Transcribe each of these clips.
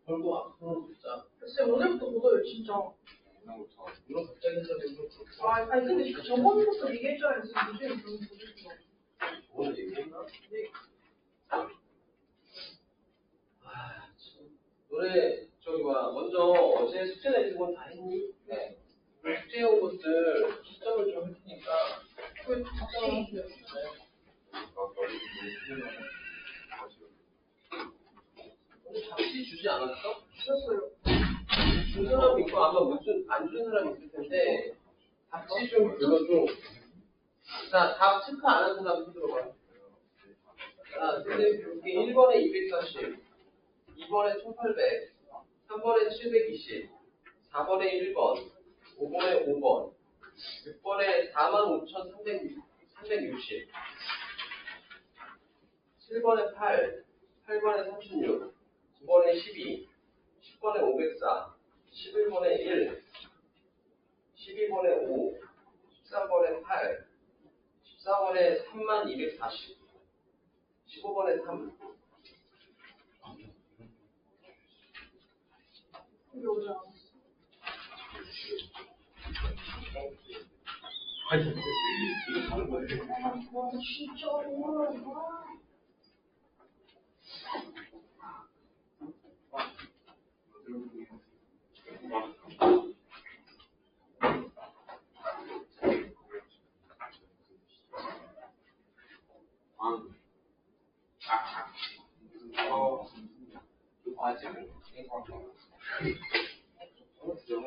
벌고 앞으로 진짜. 글쎄 오늘부터 묻어요 진짜. 이거 갑자기 했는데 아니 근데 저번부터 얘기해줘야지 요즘에 너무 보여줘. 오늘 얘기했나? 네. 노래 저기 먼저 어제 숙제 내신 건 다 했니? 네. 숙제 온 것들 시점을 좀 할 테니까. 그 작성하세요. 오늘 잡지 주지 않았어? 주셨어요. 준 사람 있고 아마 무슨 안 준 사람 있을 텐데 답지 좀 불러줘. 자, 답 체크 안 한 사람 손 들어봐. 자, 근데 여기 1번에 240, 2번에 1800, 3번에 720, 4번에 1번, 5번에 5번, 6번에 45,360, 7번에 8, 8번에 36, 9번에 12, 10번에 504, 11번에 1, 12번에 5, 13번에 8, 14번에 3240, 15번에 3. 이게 오지 않았어. 이거 다른 거예요? 와 진짜 어려워.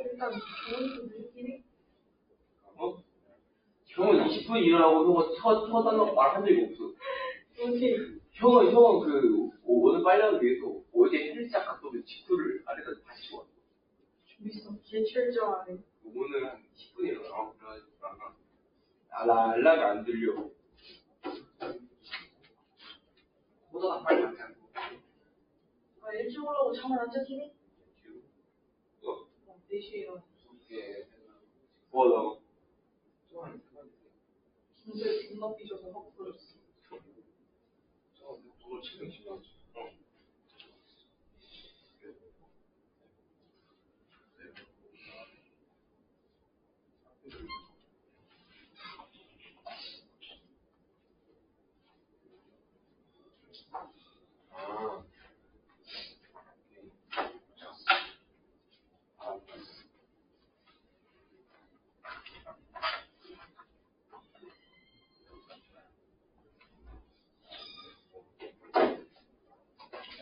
일단 좋은 느낌이. 형은 20분 일어나고 형은 쳐달라고 말한 적이 없어. 어디? 형은 오늘 빨리 위해서 어제 헬스장 갔더니 직구를 안에다 다시 왔어. 준비성 개철저하네. 오늘 한 10분 일어나. 그래가지고 알람이 안 들려. 보다가 빨리 안 돼. 아 일찍 올라오고 잠을 안 잤니? 어? 4시에 일어나. 뭐 하다가? 김새 존나 삐져서 확 부러졌어. 오늘 지금 심하지.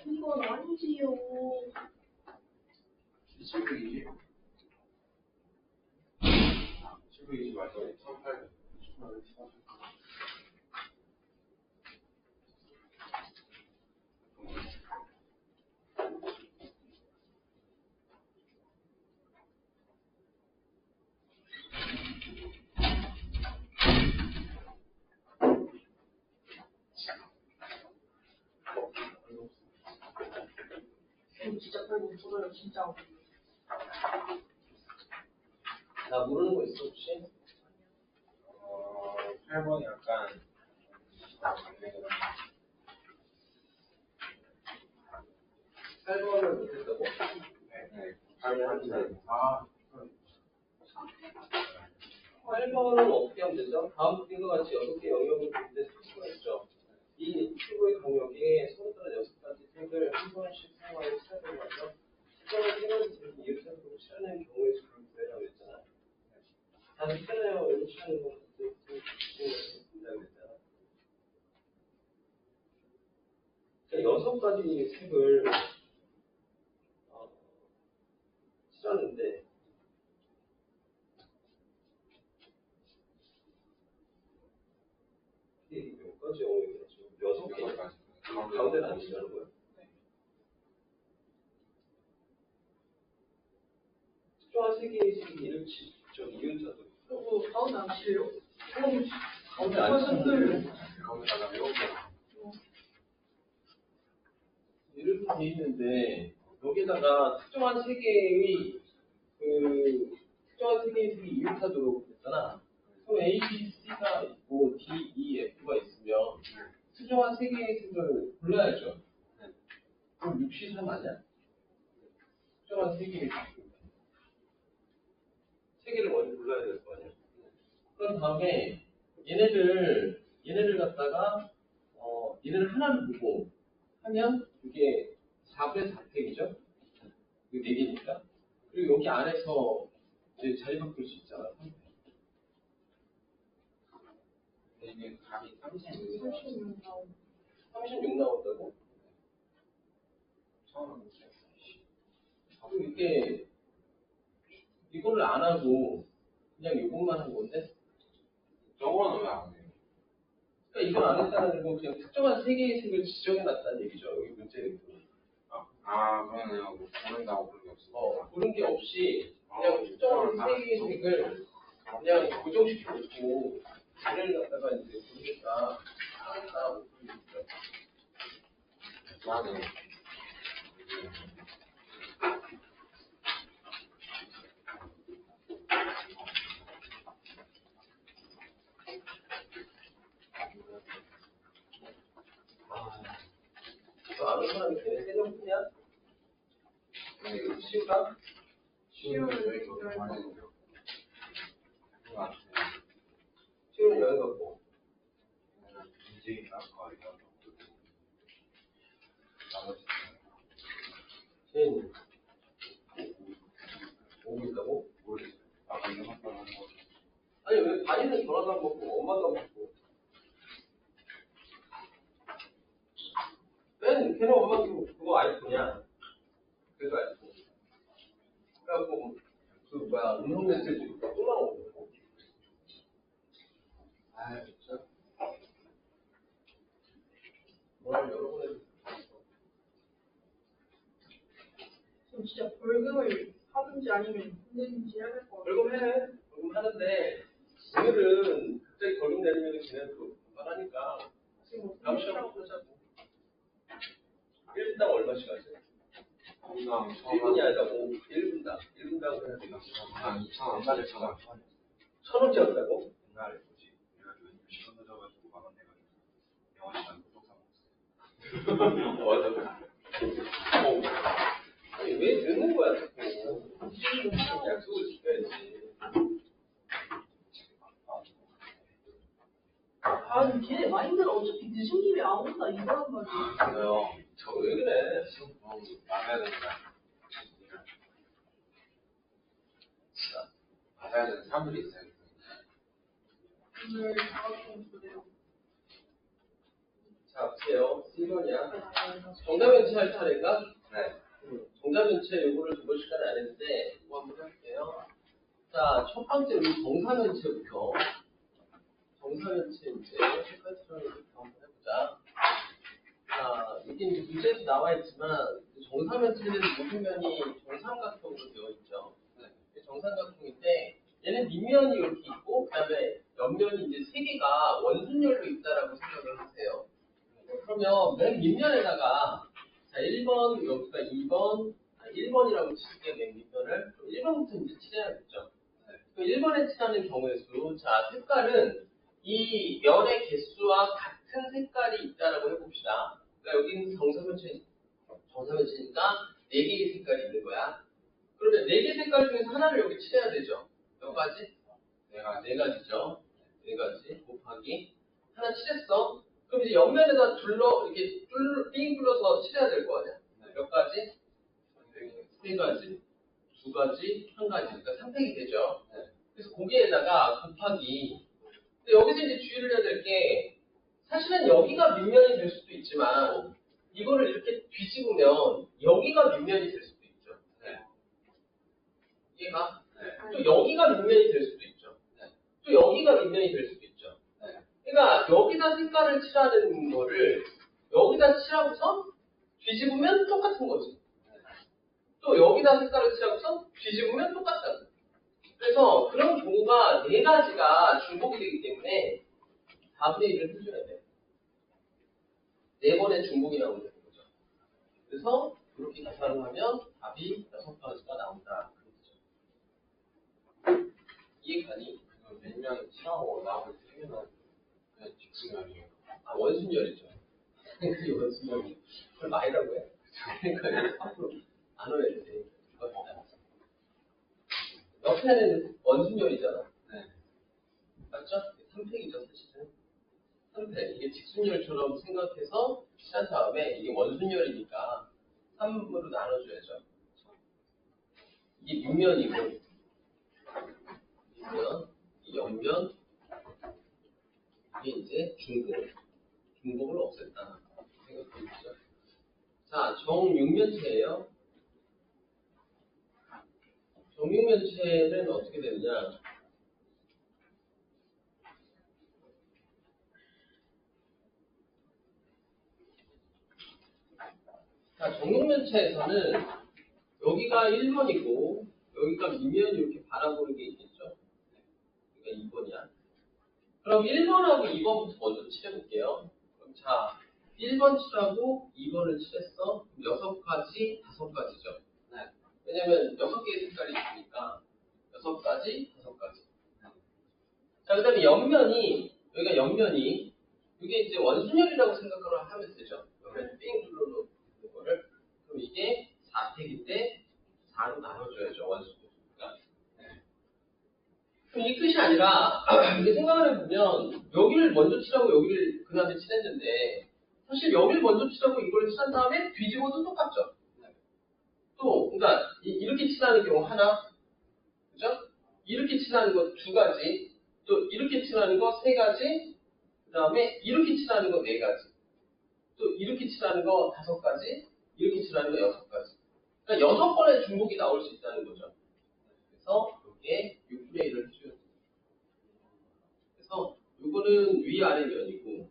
이건 아니지요. 720? 720 맞죠? 1800. 진짜 별 못 들어요 진짜. 나 모르는 거 있어 혹시? 8번이 약간 8번을 못했다고? 네. 8번 8번은 어떻게 하면 되죠? 다음 그림과 같이 6개 영역을 볼때 쓸 수가 있죠. 이 큐브의 간격에 서로 다른 6가지 색을 한 번씩 사용하여 칠하는 거죠. 특정한 세 가지 색을 이유 색으로 칠하는 경우의 수를 구해라고 했잖아. 다시 칠하여 이렇게 칠하는 건 된다고 했잖아. 그러니까 6가지 색을 칠하는데 이게 몇 가지 영역이야 지금? 6개. 가운데는 안 칠하는 거야? 특정한 세 개의 색이 이윤자도 가운데 안 치래요? 가운데 안 칠하는 가운데 하나 7개. 이렇게 돼 있는데 여기다가 특정한 세 개의 특정한 세 개의 색이 이웃하도록 됐잖아. 그럼 A, B, C가 있고 D, E, F가 있으면 특정한 세 개의 색을 골라야죠. 그럼 63 아니야? 특정한 세 개의 색. 세 개를 먼저 골라야 될 거 아니야. 그런 다음에 얘네를 갖다가 얘네를 하나를 보고 하면 이게 4분의 4팩이죠? 이게 4개니까. 그리고 여기 안에서 이제 자리 바꿀 수 있잖아. 이게 답이 36 나오고. 36 나온다고? 처음에 그리고 이게 이거를 안 하고 그냥 이것만 한 건데? 저거는 왜 안 해요? 그러니까 이걸 안 했다는 건 그냥 특정한 세 개의 색을 지정해놨다는 얘기죠. 여기 문제는. 그러네요. 뭐 고른다고 그런 게 없어. 그런 게 없이 그냥 특정한 세 개의 색을 그냥 고정시켜놓고 얘를 갖다가 이제 보니까 하겠다고 그러니까. 맞아요. 너 아는 사람이 걔네 세명뿐이야? 시우가? 시우는 저희 그거 많이 해요. 그거 안 돼요. 시우는 여행 갔고 인재인 아까 이런 거. 나머지 쟤는 오고 있다고? 모르겠어요. 아까 이런 거 하는 거. 아니 왜 다니는 전화도 안 먹고 엄마도 안 먹고 걔는 엄마도 그거 아이폰이야. 그래서 아이폰. 그래갖고 그 뭐야 음성 메시지 또 나오고. 아 진짜. 뭐라 여러 번 해도. 지금 진짜 벌금을 하든지 아니면 힘든지 해야 될 것 같아. 벌금해. 벌금 하는데 오늘은 갑자기 벌금 내리면 걔네는 또 하니까 지금 감시하고 하자고. 1분당 얼마씩 하세요? 건강 1분이 아니라 1분당. 1분당 해야 되나? 2,000원, 1,000원. 1,000원치 한다고? 옛날에 뭐지? 그래가지고 시간 늦어가지고 만원 내가지고 영화 시간 꼭 사먹었어요. 맞아. 아니 왜 늦는 거야 자꾸. 약속을 지켜야지. 걔네 마인드가 어차피 늦은 김에 안 온다 이거란 말이야. 그래요. 저 왜 그래? 나가야 된다. 맞아야 되는 사람들이 있어요. 오늘 작업좀 그래요. 자, 보세요. 1번이야. 정답연체 할 차례인가? 네. 정답연체 요거를 두 번씩 안 했는데 이거 한번 해볼게요. 자, 첫 번째 우리 정사면체부터. 정사면체 이제 똑같이부터 한번 해보자. 자, 여기 이제 문제에도 나와 있지만 정사면체는 모든 면이 정삼각형으로 되어 있죠. 정삼각형인데 얘는 밑면이 이렇게 있고 그다음에 옆면이 이제 세 개가 원순열로 있다라고 생각을 하세요. 그러면 맨 밑면에다가 자 1번 여기가 2번 1번이라고 칠게요. 맨 밑면을 1번부터 이제 칠해야겠죠. 그 1번에 칠하는 경우의 수. 자 색깔은 이 면의 개수와 같은 색깔이 있다라고 해봅시다. 그러니까 여기는 정사면체니까 4개의 색깔이 있는 거야. 그러면 4개 색깔 중에서 하나를 여기 칠해야 되죠. 몇 가지? 네 가지죠. 4가지 곱하기 하나 칠했어. 그럼 이제 옆면에다 이렇게 삥 둘러서 칠해야 될 거 아니야. 몇 가지? 3가지, 2가지, 1가지. 그러니까 3팩이 되죠. 그래서 거기에다가 곱하기. 근데 여기서 이제 주의를 해야 될 게 사실은 여기가 밑면이 될 수도 있지만 이거를 이렇게 뒤집으면 여기가 밑면이 될 수도 있죠. 얘가 또 여기가 밑면이 될 수도 있죠. 또 여기가 밑면이 될 수도 있죠. 그러니까 여기다 색깔을 칠하는 거를 여기다 칠하고서 뒤집으면 똑같은 거지. 또 여기다 색깔을 칠하고서 뒤집으면 똑같다고. 그래서 그런 경우가 4가지가 중복이 되기 때문에 4분의 1을 해줘야 돼. 4번의 중복이 나오는 거죠. 그래서 이렇게 계산을 하면 답이 6가지가 나온다. 이해 가니? 몇명 치라고 나머지 3명은 그냥 직수면이에요. 아, 원순열이죠. 그게 원순열이. 그걸 마이라고 해. 그러니까 이거 앞으로 안 오해야 돼. 옆에는 원순열이잖아. 네. 맞죠? 3팩이죠, 사실은. 3팩. 이게 직순열처럼 생각해서 한 다음에 이게 원순열이니까 3으로 나눠줘야죠. 이게 밑면이고, 밑면, 이 옆면, 이게 이제 중복. 중복을 없앴다. 생각해보시죠. 자, 정육면체예요. 정육면체는 어떻게 되느냐? 자, 정육면체에서는 여기가 1번이고 여기가 밑면이 이렇게 바라보는 게 있겠죠? 그러니까 2번이야. 그럼 1번하고 2번부터 먼저 칠해볼게요. 그럼 자, 1번 칠하고 2번을 칠했어. 6가지, 5가지죠. 네. 왜냐면 6개의 색깔이 있으니까 6가지, 5가지. 자, 그 다음에 옆면이, 여기가 옆면이, 이게 이제 원순열이라고 생각을 하면 되죠. 옆면 삥 둘러놓은 거를. 그럼 이게 4팩인데 4로 나눠줘야죠, 원순열이니까. 그럼 이 뜻이 아니라, 이게 생각을 해보면, 여기를 먼저 칠하고 여기를 그 다음에 칠했는데, 사실 여기를 먼저 칠하고 이걸 칠한 다음에 뒤집어도 똑같죠. 또, 그러니까 이렇게 칠하는 경우 하나, 그죠? 이렇게 칠하는 거 2가지, 또 이렇게 칠하는 거 3가지, 그 다음에 이렇게 칠하는 거 4가지, 또 이렇게 칠하는 거 5가지, 이렇게 칠하는 거 6가지. 그러니까 6번의 중복이 나올 수 있다는 거죠. 그래서 이게 6분의 1을 해줘야 돼요. 그래서 이거는 위아래 면이고,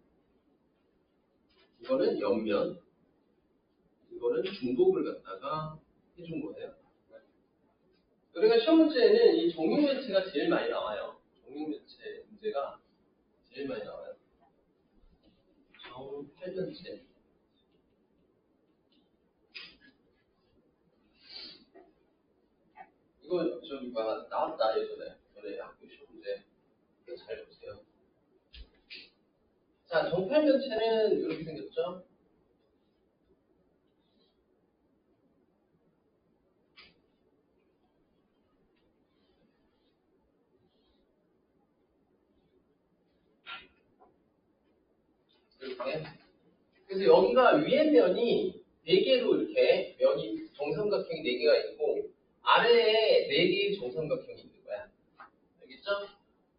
이거는 옆면, 이거는 중복을 갖다가 해준 거예요. 그러니까 시험 문제에는 이 정육면체가 제일 많이 나와요. 정육면체 문제가 제일 많이 나와요. 정팔면체. 이거 저기 나왔다 예전에. 전에 학교 시험 문제. 이거 잘 보세요. 자, 정팔면체는 이렇게 생겼죠. 이렇게. 그래서 여기가 위에 면이 4개로 이렇게 면이 정삼각형이 4개가 있고 아래에 4개의 정삼각형이 있는 거야. 알겠죠?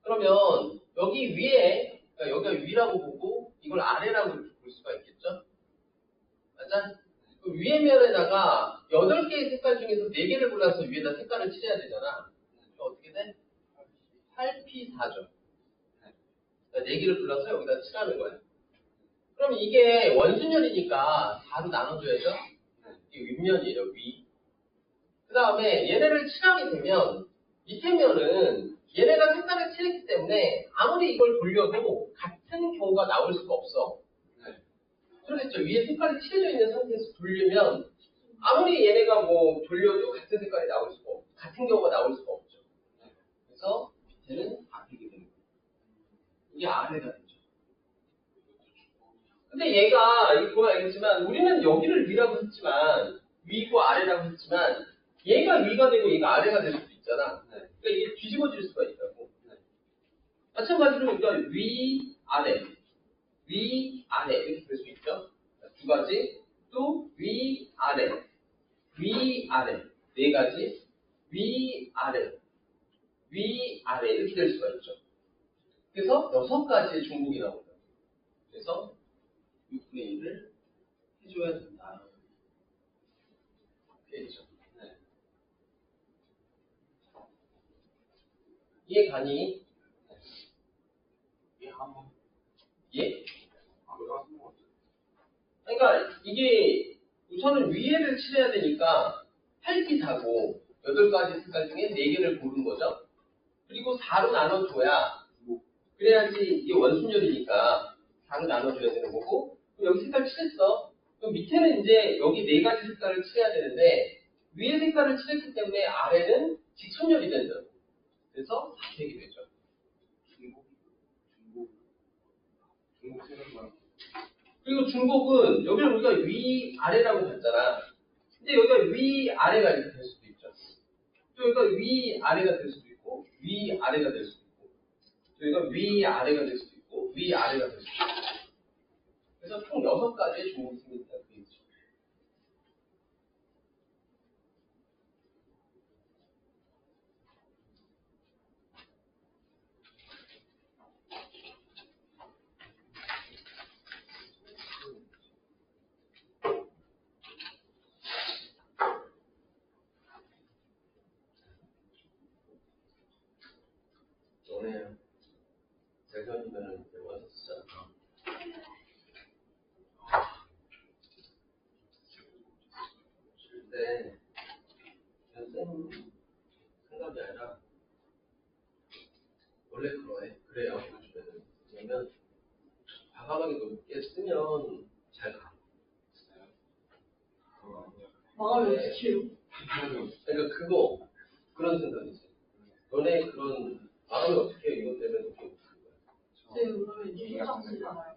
그러면 여기 위에, 그러니까 여기가 위라고 보고 이걸 아래라고 이렇게 볼 수가 있겠죠? 맞아? 그 위에 면에다가 8개의 색깔 중에서 4개를 골라서 위에다 색깔을 칠해야 되잖아. 그럼 어떻게 돼? 8P4죠. 4개를 골라서 여기다 칠하는 거야. 그럼 이게 원순열이니까 4로 나눠줘야죠? 이게 윗면이에요, 위. 그 다음에 얘네를 칠하게 되면 밑에 면은 얘네가 색깔을 칠했기 때문에 아무리 이걸 돌려도 같은 경우가 나올 수가 없어. 그러겠죠. 위에 색깔이 칠해져 있는 상태에서 돌리면 아무리 얘네가 뭐 돌려도 같은 색깔이 나올 수가 없고 같은 경우가 나올 수가 없죠. 그래서 밑에는 바뀌게 되는 거예요. 이게 아래가 되죠. 근데 얘가 이거 보면 알겠지만 우리는 여기를 위라고 했지만 위고 아래라고 했지만 얘가 위가 되고 얘가 아래가 될 수도 있잖아. 그러니까 이게 뒤집어질 수가 있다고. 마찬가지로 우리가 위, 아래, 위, 아래 이렇게 될 수 있죠. 2가지, 또 위, 아래, 위, 아래 4가지, 위, 아래, 위, 아래 이렇게 될 수가 있죠. 그래서 6가지의 중복이 나옵니다. 그래서 6분의 1을 해줘야 된다. 되겠죠. 네. 이해 가니? 예, 한번. 예? 한번. 그러니까 이게 우선은 위에를 칠해야 되니까 8P4고 8가지 색깔 중에 4개를 고른 거죠. 그리고 4로 나눠줘야 그래야지 이게 원순열이니까 4로 나눠줘야 되는 거고 여기 색깔 칠했어. 그럼 밑에는 이제 여기 네 가지 색깔을 칠해야 되는데 위에 색깔을 칠했기 때문에 아래는 직선열이 된다고. 그래서 사색이 되죠. 중국 생각나. 그리고 중복은 여기를 우리가 위 아래라고 봤잖아. 근데 여기가 위 아래가 이렇게 될 수도 있죠. 또 여기가 위 아래가 될 수도 있고 위 아래가 될 수도 있고 또 여기가 위 아래가 될 수도 있고 위 아래가 될 수도 있고. 그래서 총 6가지의 중복이 생긴다고 되어 있죠. 너네 대선이면은 와서 쓰잖아. 근데 그냥 쓴 생각이 아니라 원래 그래요. 요즘에는. 왜냐면 과감하게 높게 쓰면 잘 가. 마음이 네. 어떻게 해요? 그러니까 그런 생각이지. 너네 그런 마음이 어떻게 해? 이것 때문에 높게 못 쓰는 거야. 쌤 그러면 6장 쓰잖아요.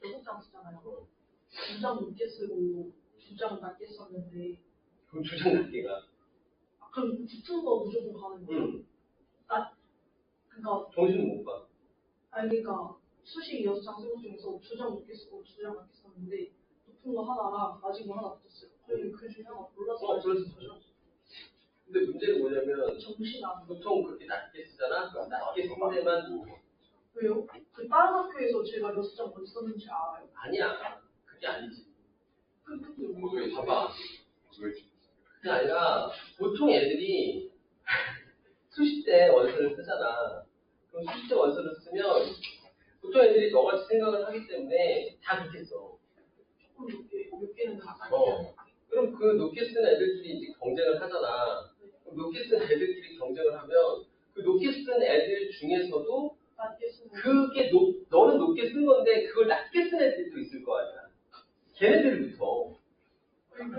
6장 쓰잖아요. 2장 높게 쓰고 2장 낮게 썼는데 그럼 주장 낮게가. 그럼 붙은 거 무조건 가는 거예요? 응. 그러니까 정신을 못 봐. 아니 그러니까 수식 6장 쓴 것 중에서 2장 높게 쓰고 2장 낮게 썼는데 높은 거 하나랑 낮은 거 하나 붙었어요. 근데 그 중에 하나 몰라서 그래서 거죠. 근데 문제는 뭐냐면 정신 안 보통 그렇게 낮게 쓰잖아. 그럼 낮게 쓴 데만 왜요? 그 다른 학교에서 제가 6장 어디 썼는지 알아요. 아니야. 그게 아니지. 근데 봐봐. 그게 아니라 보통 애들이 수시 때 원서를 쓰잖아. 그럼 수시 때 원서를 쓰면 보통 애들이 너같이 생각을 하기 때문에 다 그렇게 써. 조금 높게 몇 개는 다 그럼 그 높게 쓴 애들끼리 이제 경쟁을 하잖아. 그럼 높게 쓴 애들끼리 경쟁을 하면 그 높게 쓴 애들 중에서도 낮게 쓰는 그게 너는 높게 쓴 건데 그걸 낮게 쓴 애들도 있을 거 아니야. 걔네들부터. 아니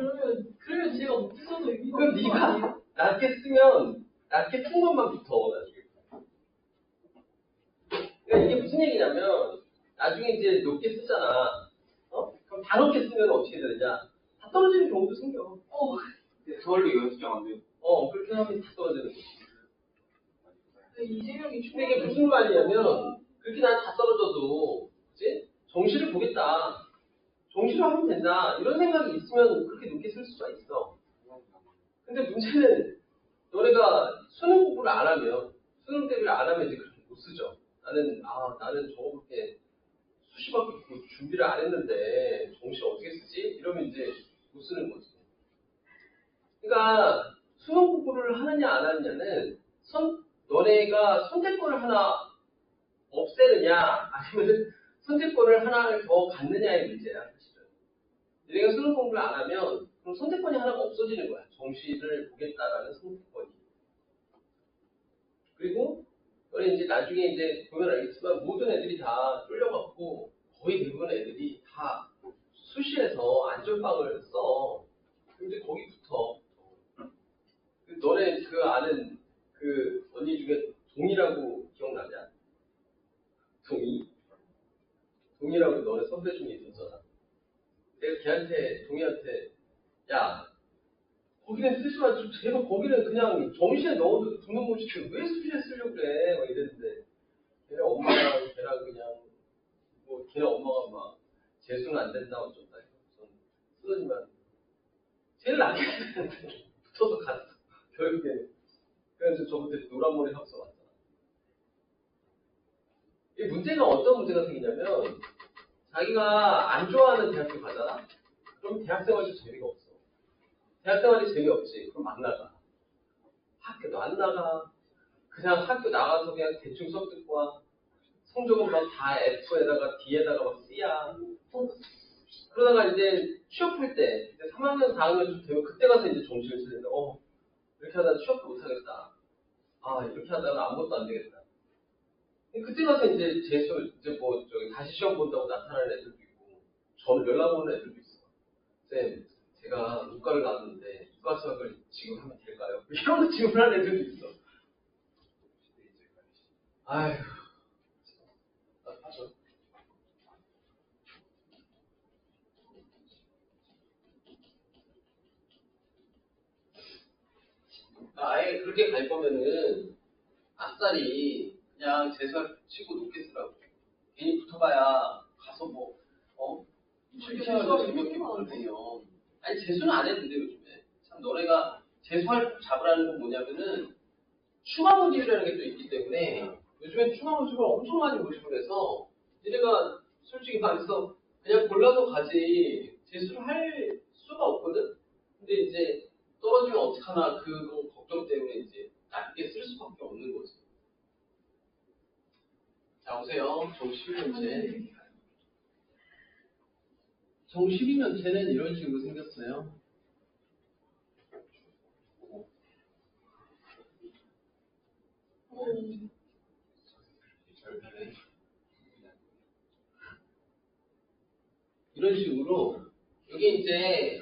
그러면 제가 높게 써도 의미가 그럼 없는 거 아니에요? 네가 낮게 쓰면 낮게 쓴 것만 붙어 나중에. 그러니까 이게 무슨 얘기냐면 나중에 이제 높게 쓰잖아. 그럼 다 높게 쓰면 어떻게 되느냐? 다 떨어지는 경우도 생겨. 서울로 연습장 안 돼요. 그렇게 하면 다 떨어지는 거지. 이재명이 근데 이게 무슨 말이냐면 그렇게 난 다 떨어져도 그치? 정시를 보겠다. 정시를 하면 된다. 이런 생각이 있으면 그렇게 높게 쓸 수가 있어. 근데 문제는 너네가 수능 공부를 안 하면 수능 대비를 안 하면 이제 그렇게 못 쓰죠. 나는 저거밖에 수시밖에 그 준비를 안 했는데 정시 어떻게 쓰지? 이러면 이제 못 쓰는 거지. 그러니까 수능 공부를 하느냐 안 하느냐는 너네가 선택권을 하나 없애느냐 아니면 선택권을 하나를 더 갖느냐의 문제야. 사실은. 너네가 수능 공부를 안 하면 그럼 선택권이 하나가 없어지는 거야. 정시를 보겠다라는 선택권이. 그리고 너네 이제 나중에 이제 보면 알겠지만 모든 애들이 다 쫄려갖고 거의 대부분 애들이 다 수시에서 안전빵을 써. 근데 거기 붙어. 너네 그 아는 그 언니 중에 동이라고 기억나냐? 동이라고 너네 선배 중에 있었잖아. 내가 동이한테 야 거기는 쓰지 마. 제발 거기는 그냥 정시에 넣어도 붙는 곳이지 왜 수시에 쓰려고 그래? 막 이랬는데 걔네 엄마랑 걔랑 그냥 뭐 걔네 엄마가 막 재수는 안 된다 어쩐다 해서 전 쓰더니만 제일 나게 붙어서 갔어. 결국에 그래서 저번에 노란 머리 합서 왔잖아. 이 문제가 어떤 문제가 생기냐면 자기가 안 좋아하는 대학교 가잖아? 그럼 대학생활이 재미가 없어. 대학생활이 재미없지. 그럼 안 나가. 학교도 안 나가. 그냥 학교 나가서 그냥 대충 수업 듣고 와. 성적은 막 다 F에다가 D에다가 막 C야. 그러다가 이제 취업할 때, 이제 3학년, 4학년 되면 그때 가서 이제 정신을 차린다. 이렇게 하다가 취업도 못하겠다. 이렇게 하다가 아무것도 안 되겠다. 그때 가서 이제 이제 다시 시험 본다고 나타나는 애들도 있고, 저는 연락 오는 애들도 있어. 쌤, 제가 문과를 나왔는데 문과 수학을 지금 하면 될까요? 이런 거 질문하는 애들도 있어. 아휴, 답답하죠. 아예 그렇게 갈 거면은 아싸리 그냥 재수할 치고 높게 쓰라고. 괜히 붙어봐야 가서 뭐 실기생활도 재미없게 붙을 테면 아니 재수는 안 해도 돼 요즘에. 참 너네가 재수할 잡으라는 건 뭐냐면은 추가 모듈이라는 게 또 있기 때문에 요즘엔 추가 모듈을 엄청 많이 모집을 해서 니네가 솔직히 말해서 그냥 골라서 가지 재수를 할 수가 없거든. 근데 이제 떨어지면 어떡하나 그거 걱정 때문에 이제 낮게 쓸 수밖에 없는 거지. 자 오세요. 정 12년째. 정 12년째는 이런 식으로 생겼어요. 이런 식으로 이게 이제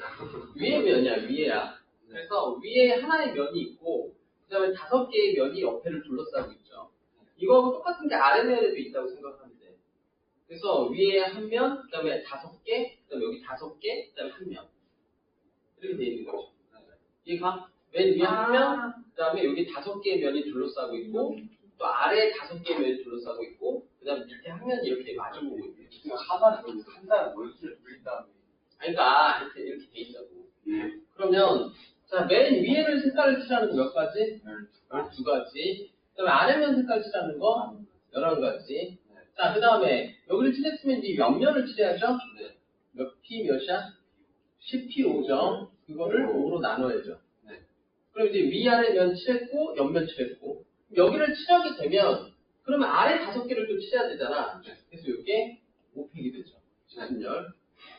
위에 면이야 위에야. 그래서 위에 하나의 면이 있고 그 다음에 5개의 면이 옆에를 둘러싸고 있죠. 이거하고 똑같은 게 아래면에도 있다고 생각하면 돼. 그래서 위에 한 면, 그 다음에 5개, 그 다음에 여기 5개, 그 다음에 한 면. 이렇게 돼 있는 거죠. 이해가? 맨 위에 한 면, 그 다음에 여기 5개의 면이 둘러싸고 있고 또 아래에 5개의 면이 둘러싸고 있고 그 다음에 밑에 한 면이 이렇게 마주보고 있는 지금 하나는 한 달에 원수를 돌린 다음에. 그러니까 이렇게 돼 있다고. 그러면 자, 맨 위에를 색깔을 칠하는 거 몇 가지? 12가지. 그 다음에 아래면 색깔 칠하는 거 11가지. 자, 그 다음에 여기를 칠했으면 이제 옆면을 칠해야죠? 몇 P 몇이야? 10P 5점. 그거를 5로 나눠야죠. 그럼 이제 위아래 면 칠했고, 옆면 칠했고. 여기를 칠하게 되면, 그러면 아래 5개를 또 칠해야 되잖아. 그래서 이게 5팩이 되죠. 직순열.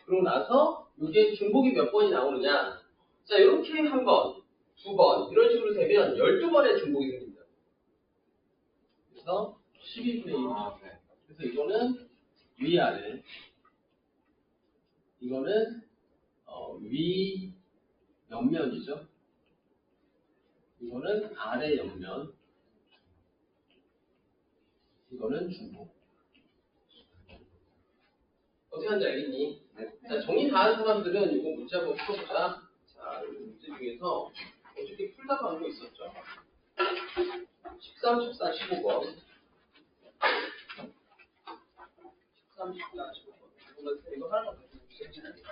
그러고 나서, 이게 중복이 몇 번이 나오느냐. 자, 이렇게 한 번, 2번, 이런 식으로 되면 12번의 중복이 생깁니다. 그래서 12분의 1. 그래서 이거는 위아래. 이거는, 위 옆면이죠. 이거는 아래 옆면. 이거는 중복. 어떻게 하는지 알겠니? 자, 정리 다 한 사람들은 이거 문제 한번 풀어보자. 자, 이 문제 중에서 어떻게 풀다가 한 거 있었죠? 13, 14, 15번. 13, 14, 15번. 이거 하나만 더 주세요.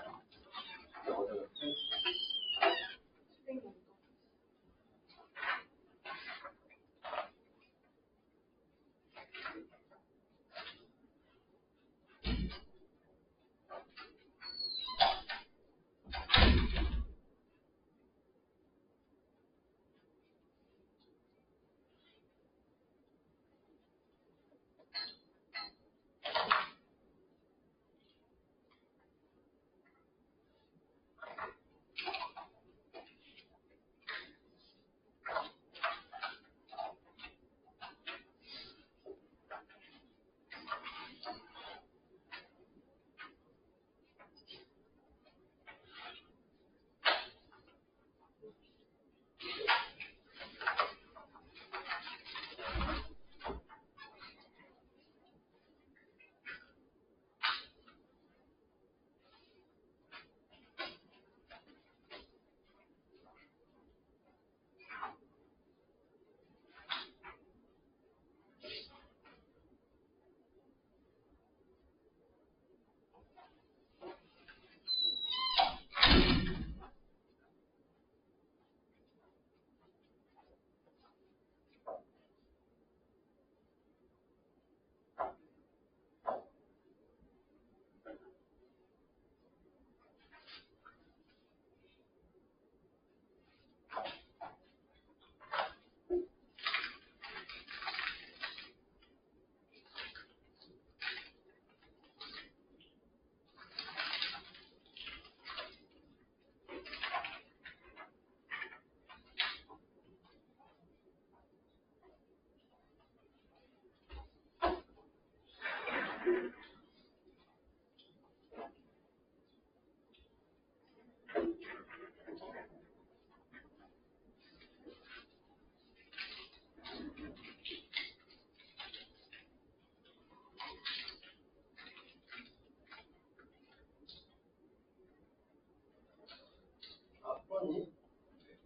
4번이?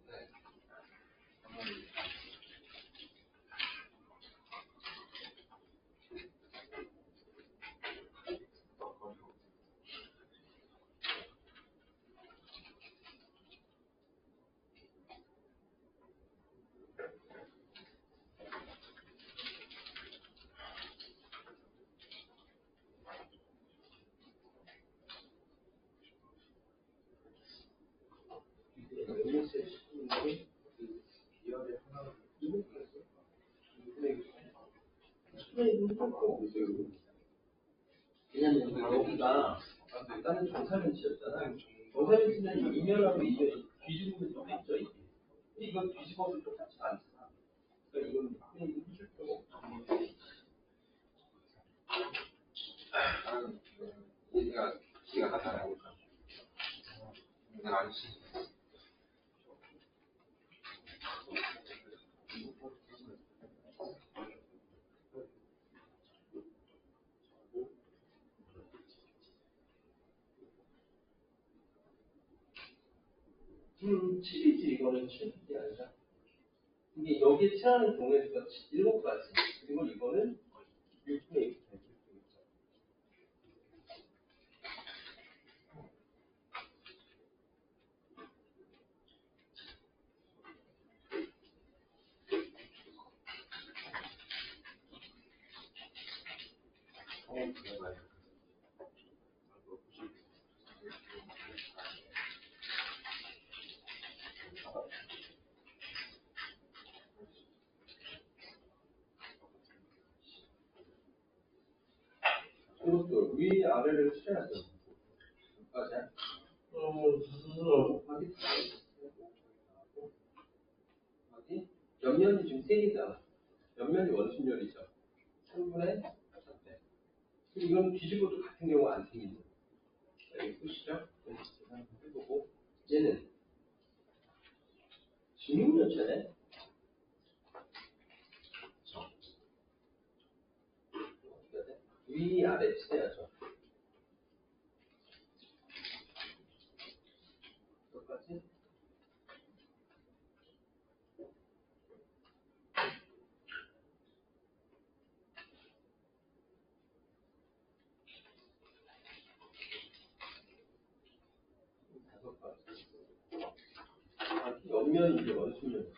네. 왜냐면 여기가 다른 정사면치였잖아. 정사면치는 이면하고 이면이 뒤집으면 좀 있죠. 이게. 근데 이건 뒤집어도 똑같지 않잖아. 그러니까 이건 해줄 필요가 없죠. 나는 얘가 다 잘하니까. 내가 안 치. 칠이지 이거는 7이 아니라. 이게 여기에 칠하는 경우의 수가 7가지. 그리고 이거는 6분의 1. 이것도 위 아래를 칠해야죠. 맞아? 옆면이 지금 3개잖아. 옆면이 원순열이죠. 3분의 4대. 이건 뒤집어도 같은 경우가 안 생기는 거예요. 여기 보시죠. 해보고 얘는 직육면체네. 위 아래 칠해야죠. 똑같이. 옆면이 이제 원순열.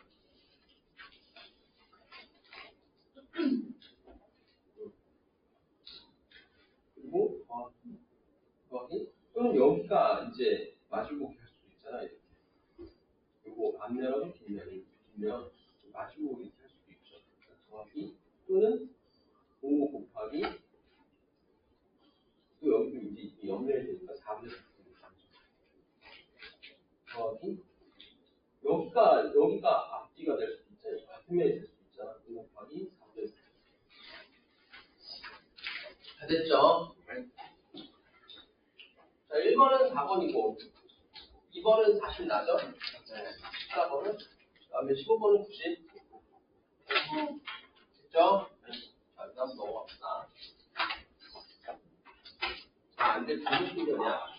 그리고 더하기 또는 여기가 이제 마주보기 할 수도 있잖아. 이렇게. 그리고 앞면하고 뒷면 마주보기 이렇게 할 수도 있죠. 더하기 또는 5 곱하기 또 여기도 이제 옆면이 되니까 4분의 4 더하기 여기가 앞뒤가 될 수도 있잖아요. 같은 면이 될 수도 있잖아. 5 곱하기 4분의 4. 다 됐죠? 자, 1번은 4번이고 2번은 40 나죠? 네. 4번은 그다음에 15번은 90 됐죠? 자, 그다음 넘어갑시다. 자, 근데 무슨 소리냐?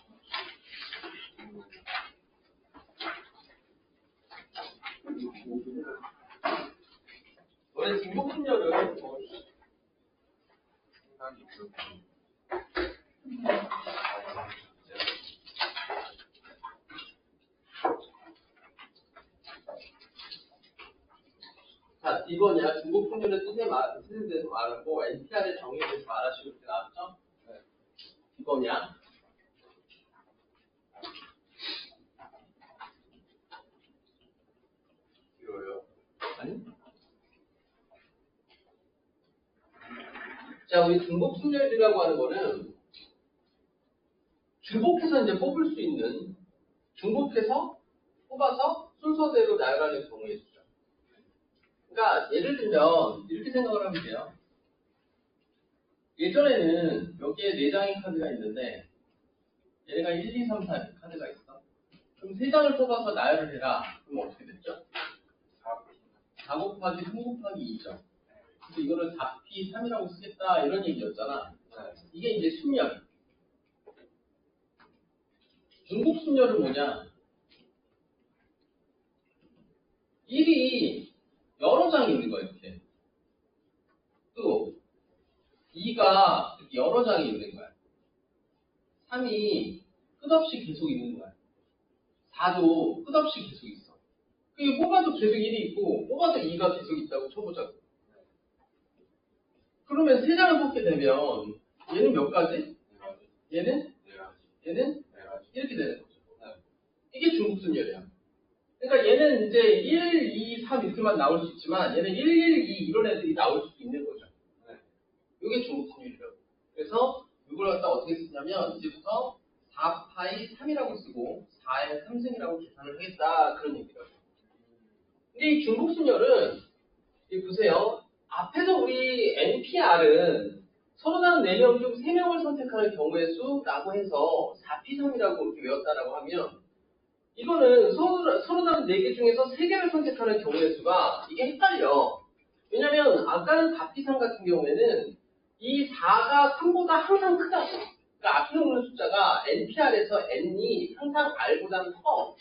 원래 중복분열을 생각이 없는 자, 2번이야. 중복분열의 뜻에 대해서 말하고 NPR의 정의에 대해서 말하시고 이렇게 나왔죠? 네. 2번이야. 길어요. 아니? 자, 우리 중복순열이라고 하는 거는 중복해서 이제 뽑을 수 있는 중복해서 뽑아서 순서대로 나열하는 경우에 있죠. 그러니까 예를 들면 이렇게 생각을 하면 돼요. 예전에는 여기에 4장의 카드가 있는데 얘가 1, 2, 3, 4 카드가 있어. 그럼 3장을 뽑아서 나열을 해라. 그럼 어떻게 됐죠? 4 곱하기 3 곱하기 2죠. 그래서 이거를 4P 3이라고 쓰겠다 이런 얘기였잖아. 이게 이제 순열. 중복순열은 뭐냐? 1이 여러 장이 있는 거야, 이렇게. 또 2가 여러 장이 있는 거야. 3이 끝없이 계속 있는 거야. 4도 끝없이 계속 있어. 그 뽑아도 계속 1이 있고 뽑아도 2가 계속 있다고 쳐보자고. 그러면 세 장을 뽑게 되면 얘는 몇 가지? 얘는? 얘는? 이렇게 되는 거죠. 이게 중국순열이야. 그러니까 얘는 이제 1, 2, 3 이렇게만 나올 수 있지만 얘는 1, 1, 2 이런 애들이 나올 수도 있는 거죠. 이게 중국순열이라고. 그래서 이걸 갖다 어떻게 쓰냐면 이제부터 4파이 3이라고 쓰고 4의 3승이라고 계산을 하겠다 그런 얘기라고. 근데 이 중국순열은 이 보세요. 앞에서 우리 NPR은 서로 다른 4명 중 3명을 선택하는 경우의 수라고 해서 4P3이라고 이렇게 외웠다라고 하면 이거는 서로 다른 4개 중에서 3개를 선택하는 경우의 수가 이게 헷갈려. 왜냐면 아까는 4P3 같은 경우에는 이 4가 3보다 항상 크다고. 그러니까 앞에 오는 숫자가 NPR에서 N이 항상 R보다는 커.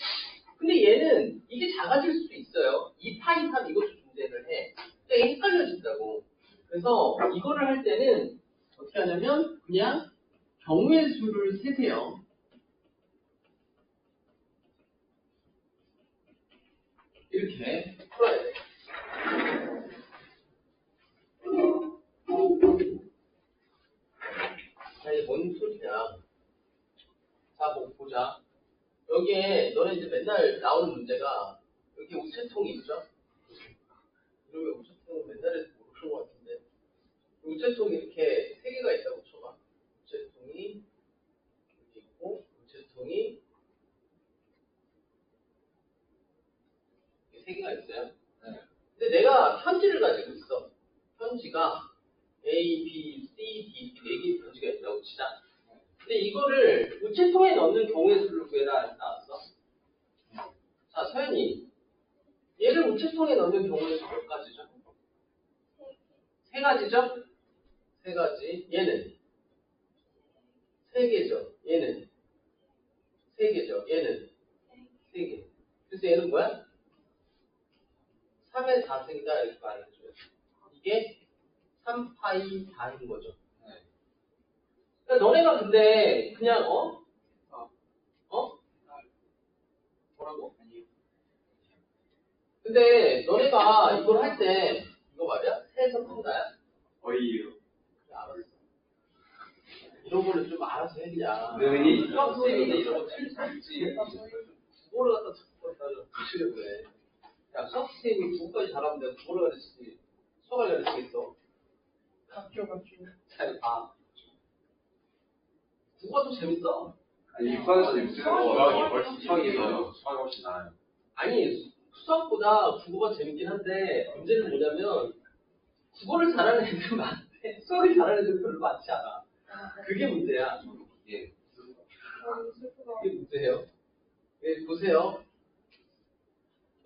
근데 얘는 이게 작아질 수도 있어요. 2파이 3 이것도 존재를 해. 그러니까 이게 헷갈려진다고. 그래서 이거를 할 때는 어떻게 하냐면 그냥 경우의 수를 세세요. 이렇게 풀어야 돼. 자, 이게 뭔 소리냐. 자, 보자. 여기에 너네 이제 맨날 나오는 문제가 여기 우체통이 있죠? 그러면 우체통은 맨날에 모르는 것 같은데 우체통이 이렇게 3개가 있다고 쳐봐. 우체통이 여기 있고 우체통이 3개가 있어요. 근데 내가 편지를 가지고 있어. 편지가 A, B, C, D 4개의 편지가 있다고 치자. 근데 이거를 우체통에 넣는 경우의 수를 구해라 나왔어. 자, 서연이 얘를 우체통에 넣는 경우의 수 몇 가지죠? 3가지죠? 3가지. 얘는 3개죠. 얘는 3개죠. 얘는 3개. 그래서 얘는 뭐야? 3의 4승이다 이렇게 말해줘요. 이게 3파이 4인 거죠. 그러니까 너네가 근데 그냥 뭐라고? 근데 너네가 이걸 할 때 이거 말이야? 세에서 큰가야? 거의요. 알았어. 이런 거는 좀 알아서 해 그냥. 네. 수학쌤인데 이런 거 틀릴 수 있지. 국어를 갖다 자꾸 붙이려고 해. 야, 수학쌤이 국어까지 잘하면 내가 국어를 가르치지. 수학을 가르치겠어. 잘 봐. 국어도 재밌어. 아니 육학에서 재밌어요. 수학이 훨씬 나아요. 아니 수학보다 국어가 재밌긴 한데 문제는 뭐냐면 국어를 잘하는 애들 많은데 수학을 잘하는 애들 별로 많지 않아. 그게 문제야. 예. 그게 문제예요. 예, 보세요.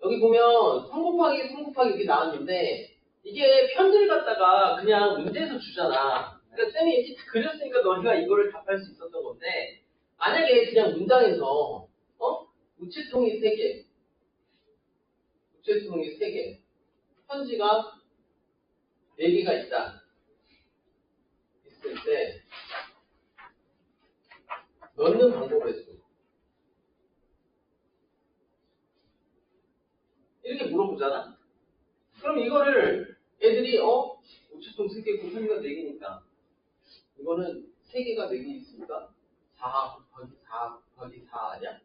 여기 보면 3 곱하기 3 곱하기 이렇게 나왔는데 이게 편지를 갖다가 그냥 문제에서 주잖아. 그러니까 쌤이 이렇게 다 그렸으니까 너희가 이거를 답할 수 있었던 건데 만약에 그냥 문장에서 우체통이 3개 우체통이 3개 편지가 4개가 있다 있을 때 넣는 방법을 했어. 이렇게 물어보잖아. 그럼 이거를 애들이 우체통 3개고 편지가 4개니까 이거는 3개가 4개 있으니까 4 곱하기 4 곱하기 4 아니야?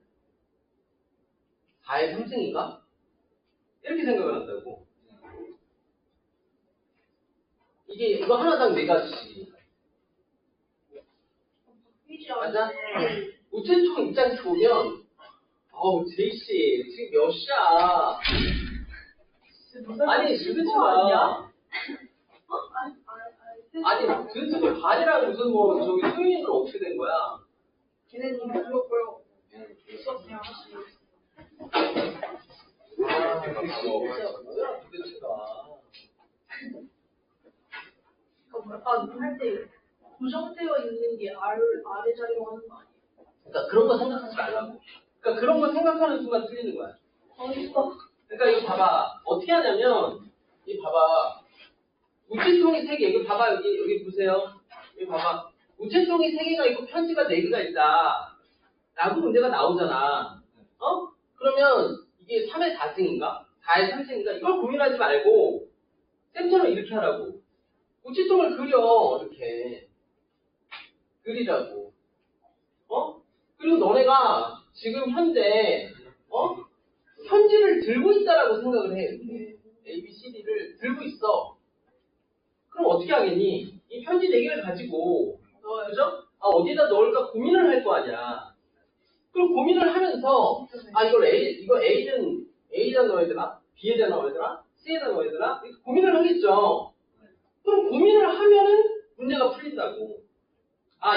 4의 3승인가? 이렇게 생각을 한다고. 이게 이거 하나당 4가지. 맞아? 우체통 입장 좋으면 제이씨 지금 몇 시야? 아니 도대체 마. 아니 도대체 반이랑 무슨 저기 소윤이는 어떻게 된 거야? 걔네는 이미 불렀고요. 수업 그냥 하시고. 뭐야 도대체가. 약간 할 때 고정되어 있는 게 아래 자리로 하는 거 아니에요? 그러니까 그런 거 생각하지 말라고. 그러니까 그런 거 생각하는 순간 틀리는 거야. 어딨어? 그러니까 이거 봐봐. 어떻게 하냐면, 이 봐봐. 우체통이 3개. 이거 봐봐. 여기 보세요. 여기 봐봐. 우체통이 3개가 있고 편지가 4개가 있다. 라고 문제가 나오잖아. 어? 그러면 이게 3의 4승인가? 4의 3승인가? 이걸 고민하지 말고 쌤처럼 이렇게 하라고. 우체통을 그려. 이렇게. 그리라고. 어? 그리고 너네가 지금 현재 편지를 들고 있다라고 생각을 해. 이렇게. A, B, C, D를 들고 있어. 그럼 어떻게 하겠니? 이 편지 4개를 가지고 그죠? 어디다 넣을까 고민을 할 거 아니야. 그럼 고민을 하면서 이거 A에다 넣어야 되나? B에다 넣어야 되나? C에다 넣어야 되나? 이렇게 고민을 하겠죠. 그럼 고민을 하면은 문제가 풀린다고.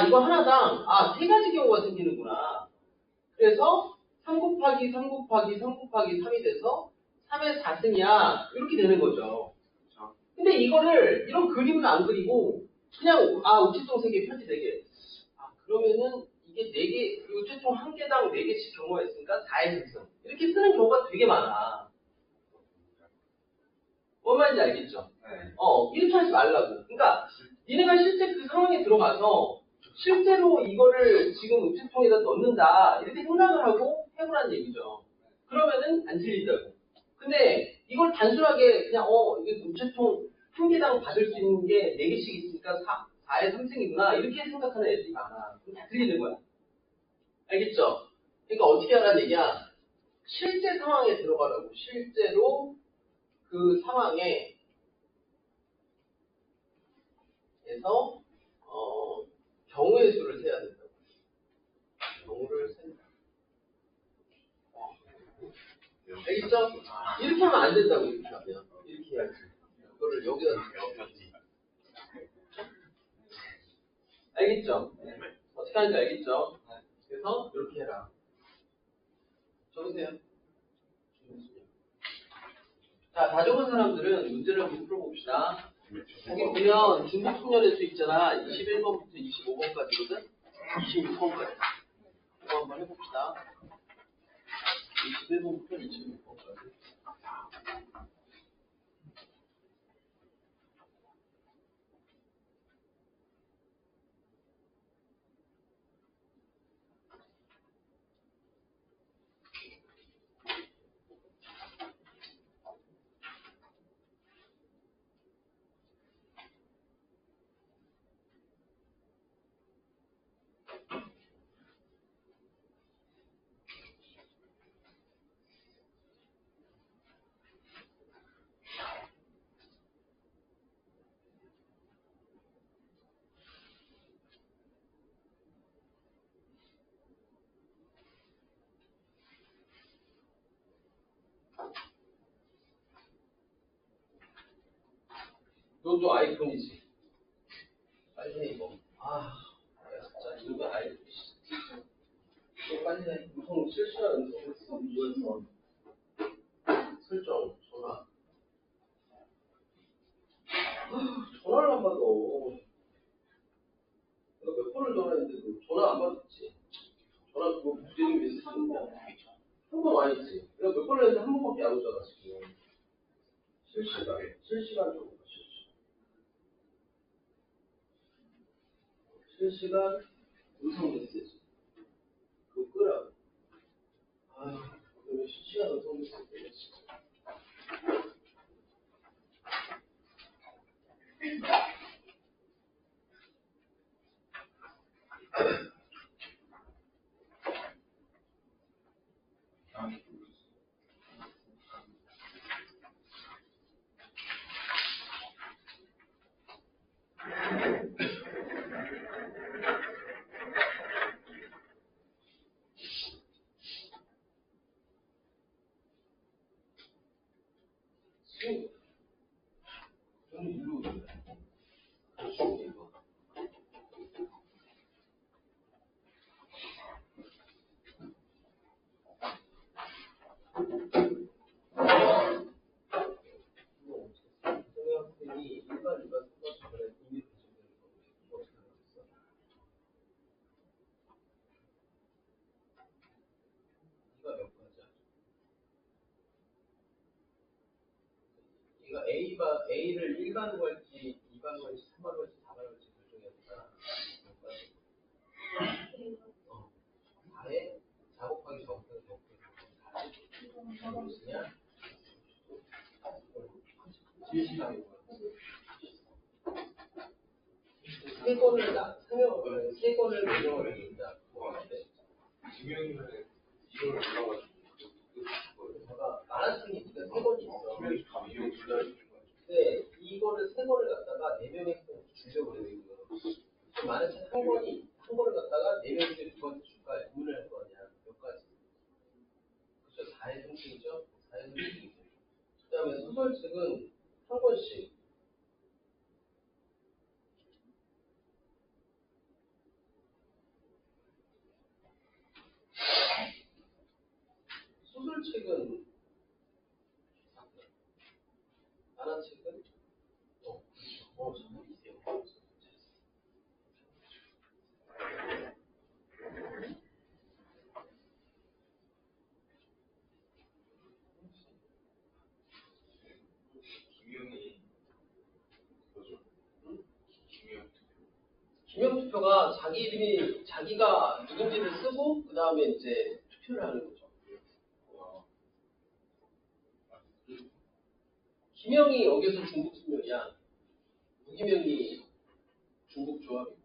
이거 하나당 3가지 경우가 생기는구나. 그래서 3 곱하기 3 곱하기 3 곱하기 3이 돼서 3의 4승이야. 이렇게 되는 거죠. 근데 이거를 이런 그림을 안 그리고 그냥 우체통 3개, 편지 4개. 그러면은 이게 4개, 우체통 1개당 4개씩 경우가 있으니까 4의 4승. 이렇게 쓰는 경우가 되게 많아. 뭔 말인지 알겠죠? 네. 이렇게 하지 말라고. 그러니까 니네가 실제 그 상황에 들어가서 실제로 이거를 지금 우체통에다 넣는다 이렇게 생각을 하고 해보라는 얘기죠. 그러면은 안 틀린다고. 근데 이걸 단순하게 그냥 이게 우체통 1개당 받을 수 있는 게 4개씩 있으니까 4의 3승이구나 이렇게 생각하는 애들이 많아. 그럼 다 틀리는 거야. 알겠죠? 그러니까 어떻게 하라는 얘기야? 실제 상황에 들어가라고. 실제로 그 상황에 에서 경우의 수를 세야 된다고. 경우를 센다. 알겠죠? 이렇게 하면 안 된다고. 이렇게 하면 이렇게 해야지. 이거를 여기다 넣어야지. 알겠죠? 어떻게 하는지 알겠죠? 그래서 이렇게 해라. 적으세요. 자, 다 적은 사람들은 문제를 한번 풀어봅시다. 여기 보면 중복 숙련의 수 있잖아. 21번부터 25번까지거든? 26번까지. 이거 한번 해봅시다. 21번부터 26번까지. 너도 아이폰이지? 빨리 해, 이거. 진짜, 이거 아이폰. 이거 빨리 해. 실시간 음성 이거 설정, 전화. 전화를 안 받아. 내가 몇 번을 전화했는데도 전화 안 받았지. 전화 그거 무제한 메시지 있는데. 한번 와있지. 내가 몇 번을 했는데 한 번밖에 안 오잖아, 지금. 실시간적으로. 실시간 음성 메시지. 그거 끄라. 그러면 실시간 음성 메시지 되겠지. 저는 일로 이거. 선생님이 일반 수업을 이미 이거 몇 가지야? A를 1반으로 할지 2반으로 할지 3반으로 할지 4반으로 할지 결정해야 되잖아. 4에 4 곱하기 4 곱하기 4 곱하기 4 쓰냐? 세 권을 명령을 해준다. 지명이면 이걸 올라가지고 만화책이 있으니까 세 권이 있어. 지명이 다 이용 둘다 해주는 거야. 근데 이거를 세 권을 갖다가 네 명의 주려고 그래요. 이거. 만화책 한 권을 갖다가 네 명에게 누구한테 줄까? 구분을 할 거 아니야. 몇 가지. 그렇죠. 4의 성격이죠. 4의 성격이죠. 그 다음에 소설책은 한 권씩. 소설책은 만화책은 정말 있어요. 지명이 뭐죠? 지명 기명투표가 자기 이름이 자기가 누군지를 쓰고 그 다음에 이제 투표를 하는 거죠. 기명이 여기서 중국 수명이야. 무기명이 중국 조합이고.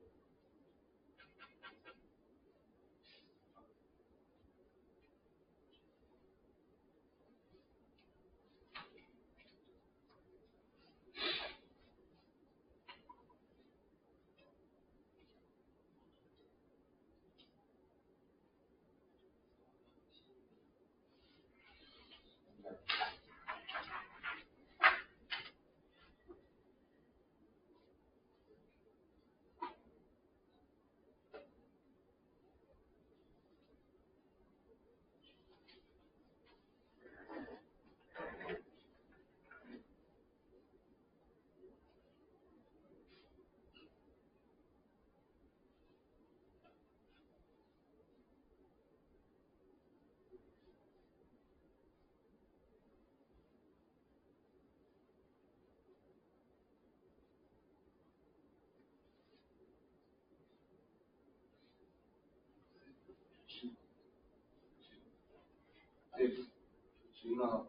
질문 하나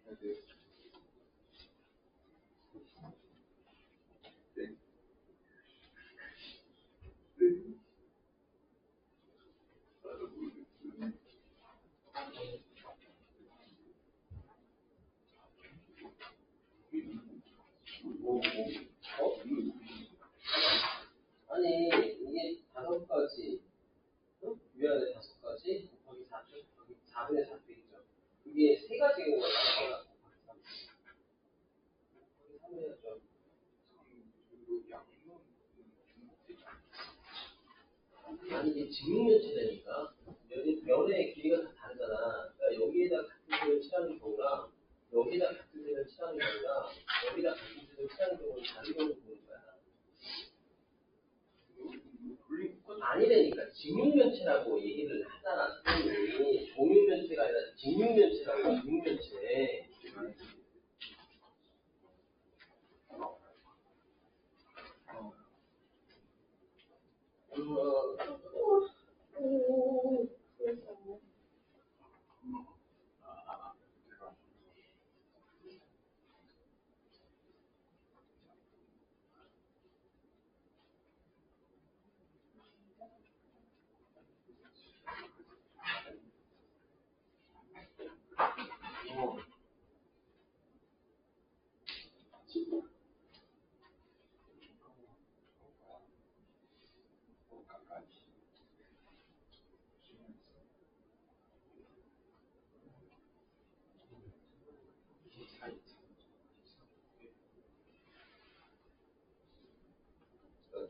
해야 돼요. 네. 아니 이게 5가지 위아래 5가지 곱하기 4죠. 곱하기 4분의 4도 있죠. 이게 3가지 경우가 있어요. 곱하기 3 해야죠. 아니 이게 직육면체되니까 면의 길이가 다 다르잖아. 그러니까 여기에다 같은 색을 칠하는 경우랑 여기에다 같은 색을 칠하는 경우랑 여기다 같은 색을 칠하는 경우는 다른 경우를 보는 거야. 아니라니까 직육면체라고 얘기를 하잖아. 선생님이 종육면체가 아니라 직육면체라고. 직육면체.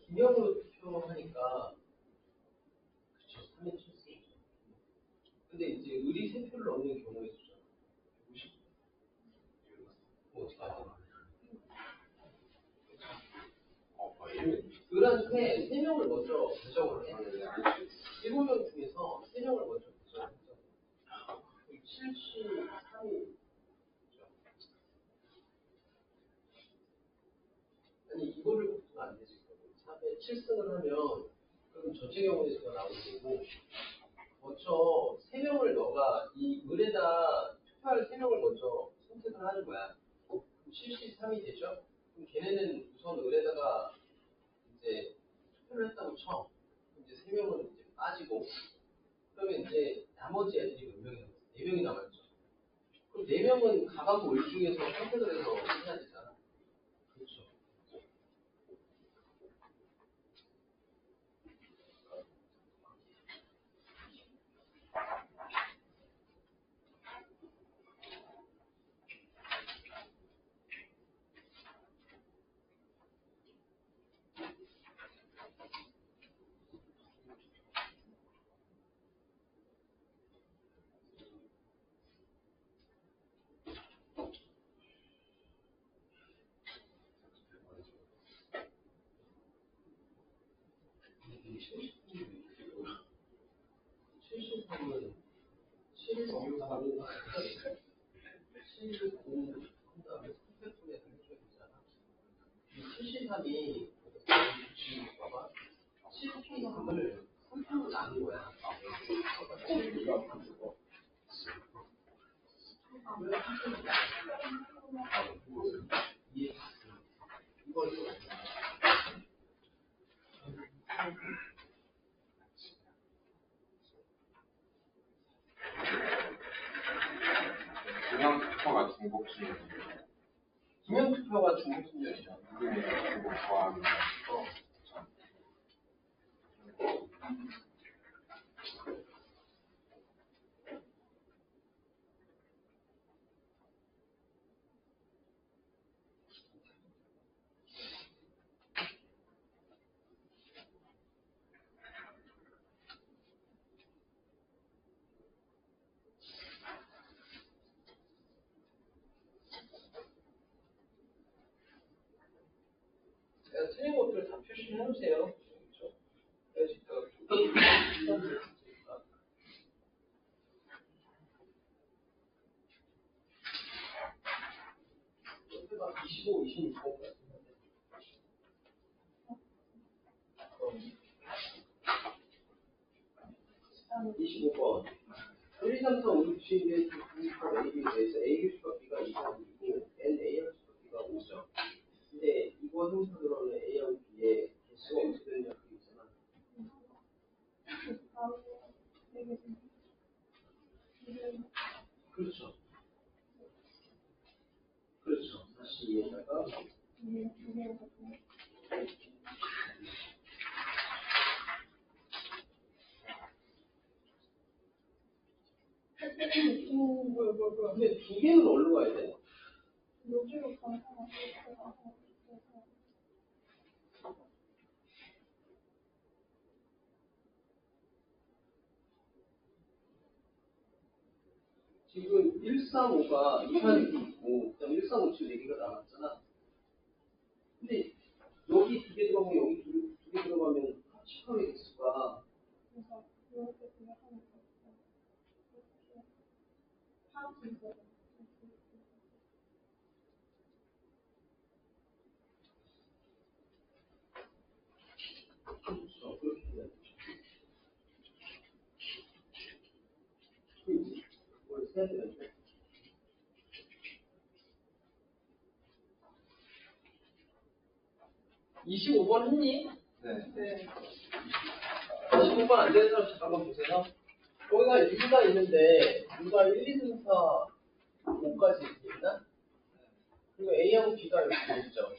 기명으로 투표하니까 그쵸 3인 칠수 있죠. 근데 이제 의리세표를 넣는 경우가 있었잖아. 어떻게 하냐. 그한테 3명을 먼저 배정을 해. 7명 중에서 3명을 먼저 배정을 했죠. 73이 7승을 하면 그럼 전체 경우에서가 나오는 거고 먼저 3명을 너가 이 을에다 투표할 3명을 먼저 선택을 하는 거야. 73이 되죠? 그럼 걔네는 우선 을에다가 이제 투표를 했다고 쳐. 이제 3명은 이제 빠지고 그러면 이제 나머지 애들이 몇 명이 남았어? 4명이 남았죠. 그럼 4명은 가하고 을 중에서 선택을 해서 해야 되잖아. 그렇죠. 은 7.5하고 7.5 그다음에 선택분해서 해줘야 되잖아. 73이 지금 봐봐. 7P3을 3표로 나눈 거야. 7P가 3표고. 이해? 이걸 또 중앙투표가 중복순위. 기명투표가 중복순위죠. 누구는 중복 좋아하는 제가 틀린 것들을 다 표시를 해놓으세요. 그렇죠? 그래서 이따가 25, 26번 같은데. 25번. 1, 2, 3, 4, 5, 6, 7, 8, 9, 10, A, B에 대해서 A 교수가 B가 2점이고 N, A하고 B가 5점. 근데 이번 형태로는 A하고 B의 개수가 어떻게 되느냐 그게 있잖아. 그렇죠. 그렇죠. 다시 이해다가 뭐야. 근데 두 개는 어디로 가야 돼? 여기로 가서 지금 135가 286이 있고 그다음 1357 4개가 남았잖아. 근데 여기 2개 들어가고 여기 2개 들어가면 합집합의 개수가 그래서 이렇게 그냥 하는 거. 파악해서 그렇죠. 그렇게 돼야 돼. 그걸 세야 되는데 25번 했니? 네. 25번 안 되는 사람 잠깐만 보세요. 거기가 유가 있는데 유가 1, 2, 3, 4, 5까지 있나? 그리고 A하고 B가 이렇게 있죠.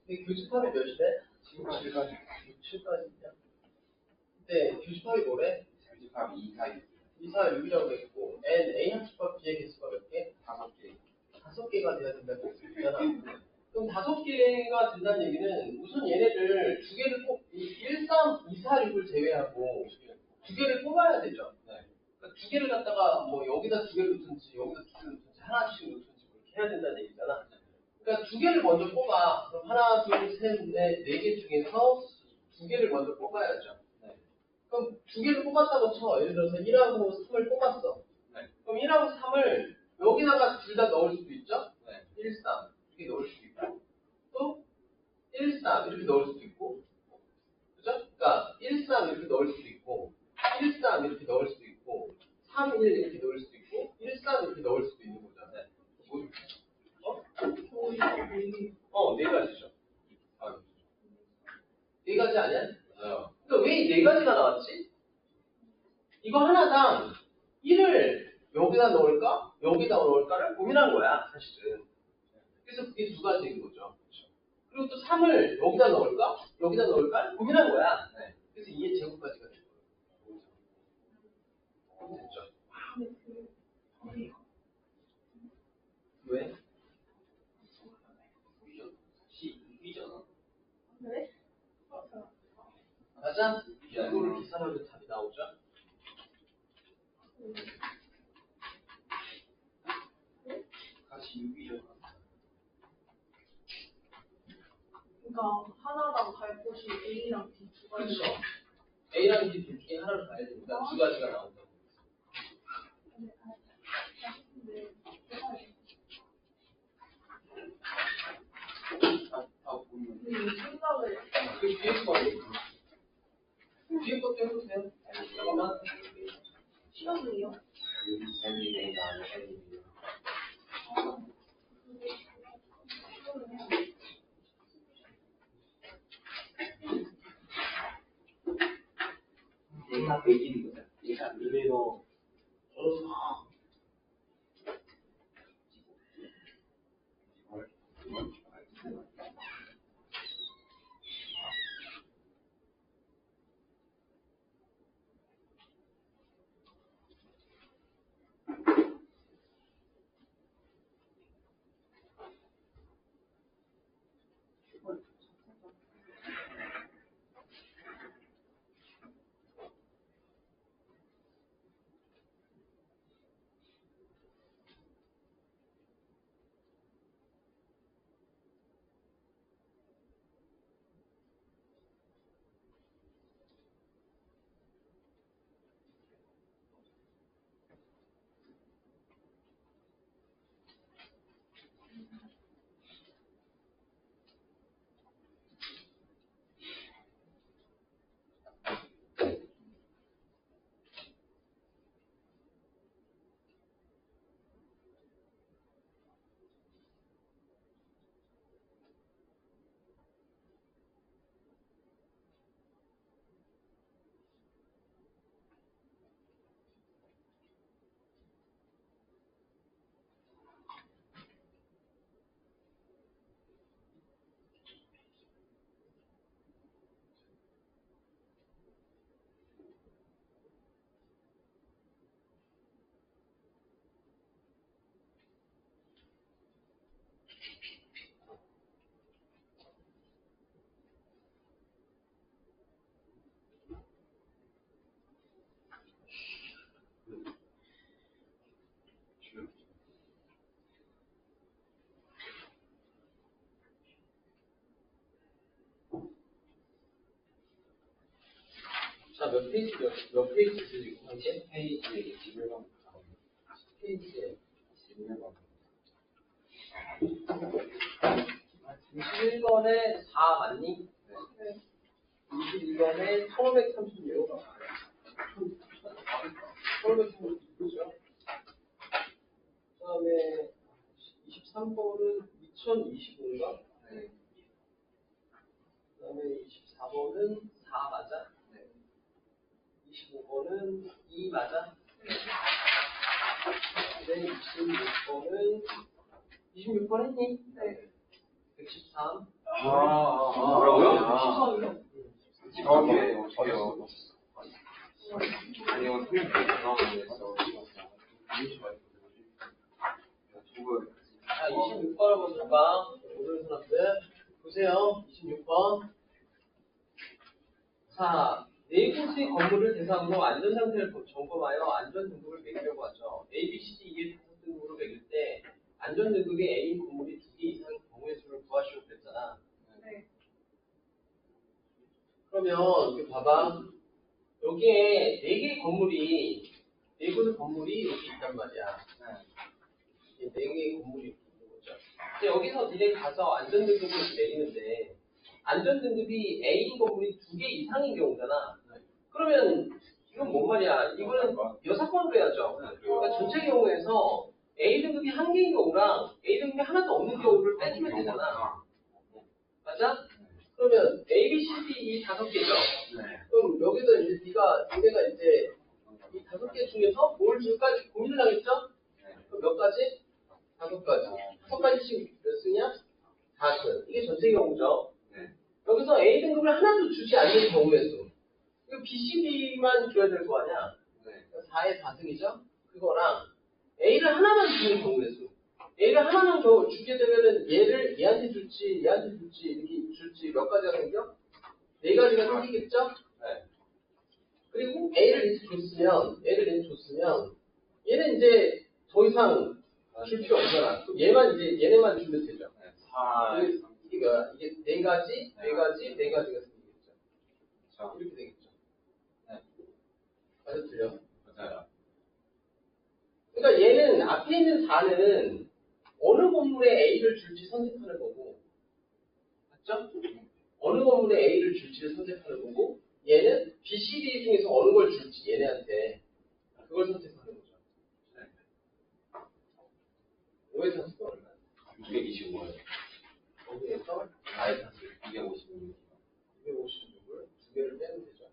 근데 교집합이 몇이래? 지금 7까지. 7까지 있냐? 근데 교집합이 뭐래? 교집합 2, 4, 6. 2, 4, 6이라고 했고 N, A 합집합 B의 개수가 몇 개? 5개. 5개가 돼야 된다고 했잖아. 그럼 5개가 된다는 얘기는 우선 얘네들 두 개를 꼭 1, 3, 2, 4, 6을 제외하고 두 개를 뽑아야 되죠. 그러니까 두 개를 갖다가 뭐 여기다 두 개를 놓든지 여기다 두 개를 놓든지 하나씩 놓든지 그렇게 해야 된다는 얘기잖아. 그러니까 두 개를 먼저 뽑아. 그럼 하나, 둘, 셋, 넷, 4개 중에서 두 개를 먼저 뽑아야죠. 그럼 두 개를 뽑았다고 쳐. 예를 들어서 1하고 3을 뽑았어. 그럼 1하고 3을 여기다가 둘 다 넣을 수도 있죠. 1, 3 이렇게 넣을 수도 있고 또 1, 3 이렇게 넣을 수도 있고 넣을까? 여기다 넣을까를 고민한 거야, 사실은. 그래서 그게 두 가지인 거죠. 그리고 또 3을 여기다 넣을까? 여기다 넣을까를 고민한 거야. 그래서 2의 제곱까지가 된 거예요. 됐죠? 왜? 이잖아. 네? 맞아? 이거를 계산하면 답이 나오죠? 같이 6이잖아. 그러니까 하나당 갈 곳이 A랑 B 두 가지. 그렇죠. A랑 B 둘 중에 하나를 가야 되니까 두 가지가 나온다고. 근데 이 생각을 그 뒤에 거 뒤에 것도 해도 돼요. 잠깐만. 시험이요? 얘가 100일인 거잖아. 얘가 그래요. 자, 몇 페이지, 몇 페이지 쓰시고, 한게 페이지에 지불방 페이지에. 지불방 21번에 4 맞니? 네. 21번에 1536. 1536, 그죠? 그 다음에 23번은 2025인가? 네. 그 다음에 24번은 4 맞아? 25번은 2 맞아? 네. 26번은 26번 했니? 네. 113. 뭐라고요? 13이요. 저기요. 아니요, 틀린 거 나오는데 자, 26번 한번 볼까? 오늘 수학들 보세요. 26번. 자, 네 곳의 건물을 대상으로 안전 상태를 점검하여 안전 등급을 매기려고 하죠. A, B, C, D, E의 5등급으로 매길 때 안전 등급이 A인 건물이 2개 이상의 경우의 수를 구하시오 그랬잖아. 네. 그러면 여기 봐봐. 여기에 4개의 건물이, 4곳의 건물이 여기 있단 말이야. 4개의 건물이 있는 거죠. 근데 여기서 니네 가서 안전등급을 매기는데, 안전등급이 A인 건물이 2개 이상인 경우잖아. 그러면, 이건 뭔 말이야? 이거는 6번으로 해야죠. 그러니까 전체 경우에서 A등급이 1개인 경우랑 A등급이 하나도 없는 경우를 빼주면 되잖아. 맞아? 그러면 A, B, C, D 이 5개죠. 그럼 여기서 이제 니네가 이제 이 5개 중에서 뭘 줄까 고민을 하겠죠? 그럼 몇 가지? 5가지. 5가지씩 몇 승이야? 4승. 이게 전체 경우죠. 네. 여기서 A 등급을 하나도 주지 않는 경우의 수. 이거 B, C, D만 줘야 될 거 아니야? 네. 4의 4승이죠? 그거랑 A를 하나만 주는 경우의 수. A를 하나만 주게 되면은 얘를 얘한테 줄지, 얘한테 줄지, 이렇게 줄지 몇 가지가 생겨? 4가지가 생기겠죠? 네. 그리고 A를 이제 줬으면, 얘는 이제 더 이상 줄 필요 없잖아. 그럼 얘네만 주면 되죠. 네. 4, 이게 뭐야? 이게 4가지, 4가지, 4가지가 생기겠죠. 자, 이렇게 되겠죠. 네. 맞아, 틀려? 맞아요. 그러니까 얘는 앞에 있는 4는 어느 건물에 A를 줄지 선택하는 거고, 맞죠? 어느 건물에 A를 줄지를 선택하는 거고, 얘는 B, C, D 중에서 어느 걸 줄지 얘네한테 그걸 선택하는 거죠. 네. 오해 샀어 얼마? 225요. 거기에서 4의 샀어. 256. 256을 2개를 빼면 되죠.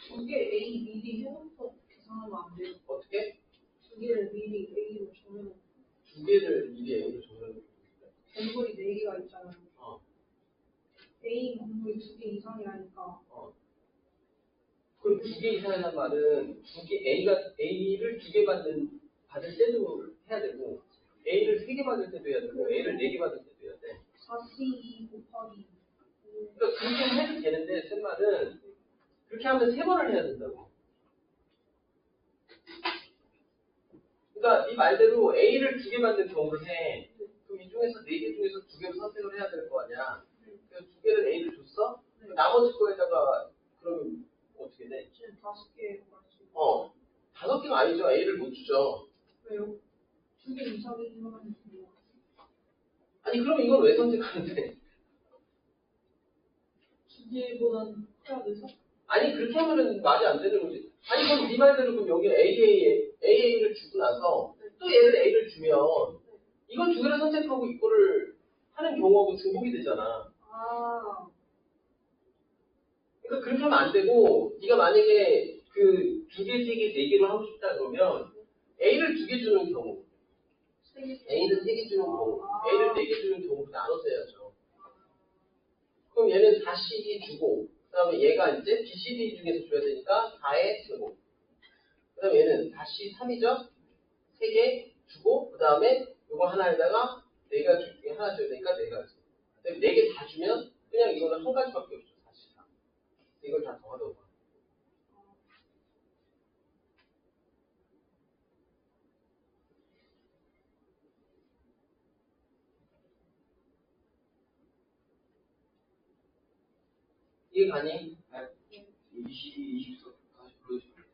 두 개 A 미리 해놓고 계산하면 안 돼요. 어떻게? 두 개를 미리 A로 정해놓고 2개를 미리 A로 정해놓고 건물이 4개가 있잖아요. A 건물이 2개 이상이라니까. 그럼 2개 이상이라는 말은 A를 2개 받을 때도 해야 되고 A를 3개 받을 때도 해야 되고 A를 4개 받을 때도 해야 돼. 4C2 곱하기 그러니까 그렇게 해도 되는데 쓴 말은 그렇게 하면 3번을 해야 된다고. 그러니까 이 말대로 A를 2개 받는 경우를 해. 그럼 이 중에서 4개 중에서 2개를 선택을 해야 될 거 아니야. 그래서 2개를 A를 줬어? 나머지 거에다가 그러면 어떻게 돼? 지금 5개 맞지? 5개가 아니죠. A를 못 주죠. 왜요? 2개 이상이면 돼요. 아니 그럼 이걸 왜 선택하는데? 2개보단 커야 돼서? 아니 그렇게 하면은 말이 안 되는 거지. 아니 그럼 네 말대로 그럼 여기 AA를 주고 나서 또 얘를 A를 주면 이건 2개를 선택하고 이거를 하는 경우하고 등복이 되잖아. 아, 그러니까 그렇게 하면 안 되고 네가 만약에 그 2개, 3개, 4개로 하고 싶다 그러면 A를 2개 주는 경우, 3개. A를 3개 주는 경우, A를 4개 주는 경우를 나눠서 해야죠. 그럼 얘는 4C 주고 그 다음에 얘가 이제 B, C, D 중에서 줘야 되니까 4의 제곱. 그 다음에 얘는 4C 3이죠? 3개 주고 그 다음에 이거 하나에다가 4가지 하나 줘야 되니까 4가지. 그 다음에 4개 다 주면 그냥 이거는 한 가지밖에 없죠. 4C 3. 이걸 다 더하던 거야. 이게 가니? 22, 24까지 불러주세요.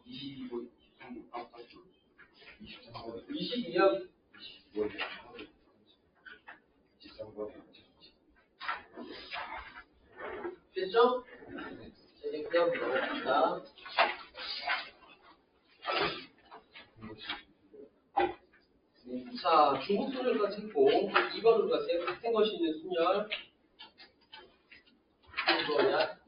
22, 23, 아까지 불러주세요. 23번, 22년 25번, 23번, 됐죠? 이제 그냥 넘어갑니다. 자, 중국 소설까지 했고 2번 우리가 센 것이 있는 순열 이거냐?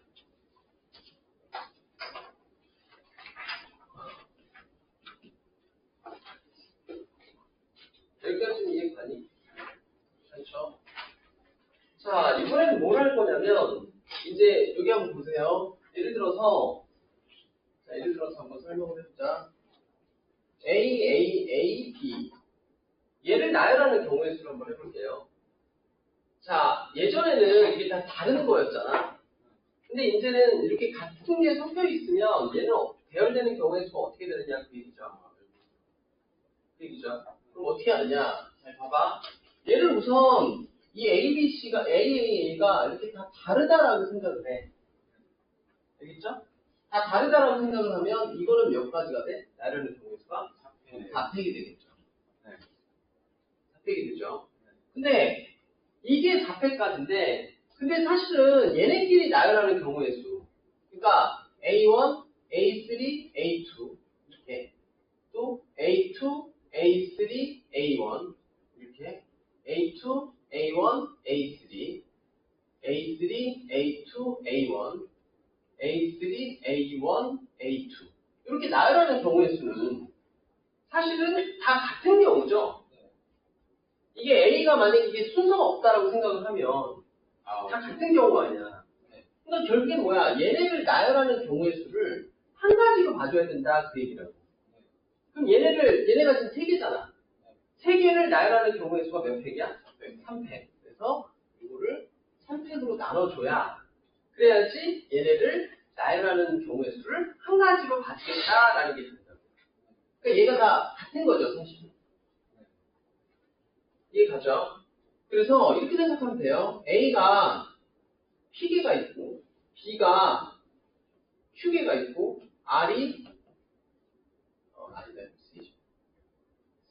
여기까지는 이해 가니? 그렇죠? 자, 이번에는 뭘 할 거냐면 이제 여기 한번 보세요. 예를 들어서 한번 설명을 해보자. A, B 얘를 나열하는 경우의 수를 한번 해볼게요. 자, 예전에는 이게 다 다른 거였잖아. 근데 이제는 이렇게 같은 게 섞여 있으면 얘는 대열되는 경우의 수가 어떻게 되느냐 그 얘기죠. 그럼 어떻게 하느냐? 잘 봐봐. 얘를 우선 이 AA가 이렇게 다 다르다라고 생각을 해. 알겠죠? 다 다르다라고 생각을 하면 이거는 몇 가지가 돼? 나열하는 경우의 수가 4팩이 되겠죠. 4팩이 되죠. 근데 이게 4팩까지인데 근데 사실은 얘네끼리 나열하는 경우의 수. 그러니까 A1, A3, A2 이렇게 또 A2, A3, A1 이렇게 A2, A1, A3 A3, A2, A1 A3, A1, A2 이렇게 나열하는 경우의 수는 사실은 다 같은 경우죠. 이게 A가 만약에 이게 순서가 없다라고 생각을 하면 다 같은 경우 아니야. 그러니까 결국에 뭐야? 얘네를 나열하는 경우의 수를 한 가지로 봐줘야 된다 그 얘기라고. 그럼 얘네가 지금 3개잖아. 3개를 나열하는 경우의 수가 몇 팩이야? 3팩. 그래서 이거를 3팩으로 나눠줘야 그래야지 얘네를 나열하는 경우의 수를 한 가지로 봐주겠다라는 게 된다. 그러니까 얘가 다 같은 거죠, 사실은. 이해가죠? 그래서 이렇게 생각하면 돼요. A가 P개가 있고 B가 Q개가 있고 R이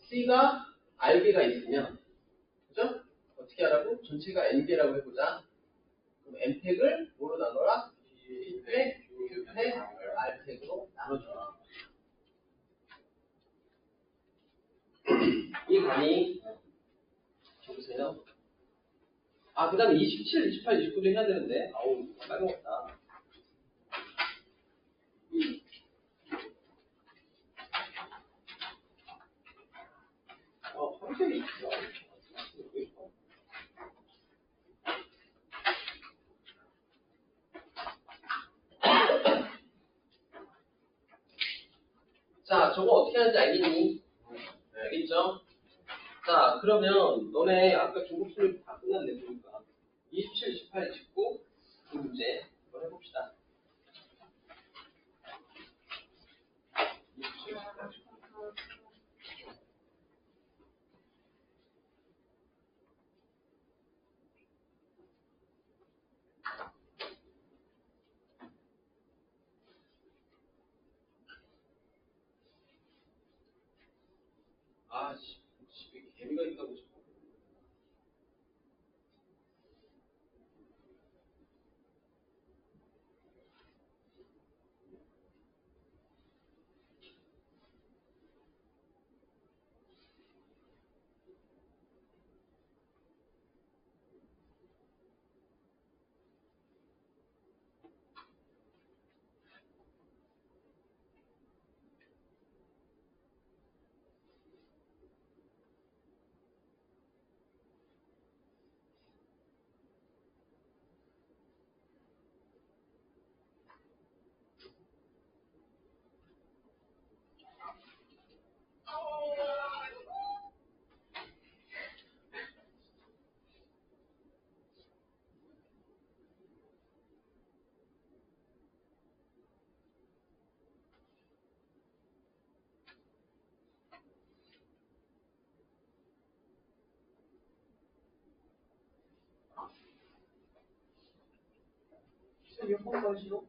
C가 R개가 있으면 그죠? 어떻게 하라고? 전체가 N개라고 해보자. 그럼 N팩을 뭐로 나눠라? P팩, Q팩, R팩으로 나눠줘라. 이해가니? 적으세요. 그 다음에 27, 28, 29도 해야 되는데 아우 까먹었다. 황색이 있어. 자, 저거 어떻게 하는지 알겠니? 네, 알겠죠? 자, 그러면 너네 아까 중국 수능 다 끝났네 보니까 27, 28, 29 그 문제 한번 해봅시다. 27, 28, 29. 집에 개미가 있다고 싶어. 몇 번까지요?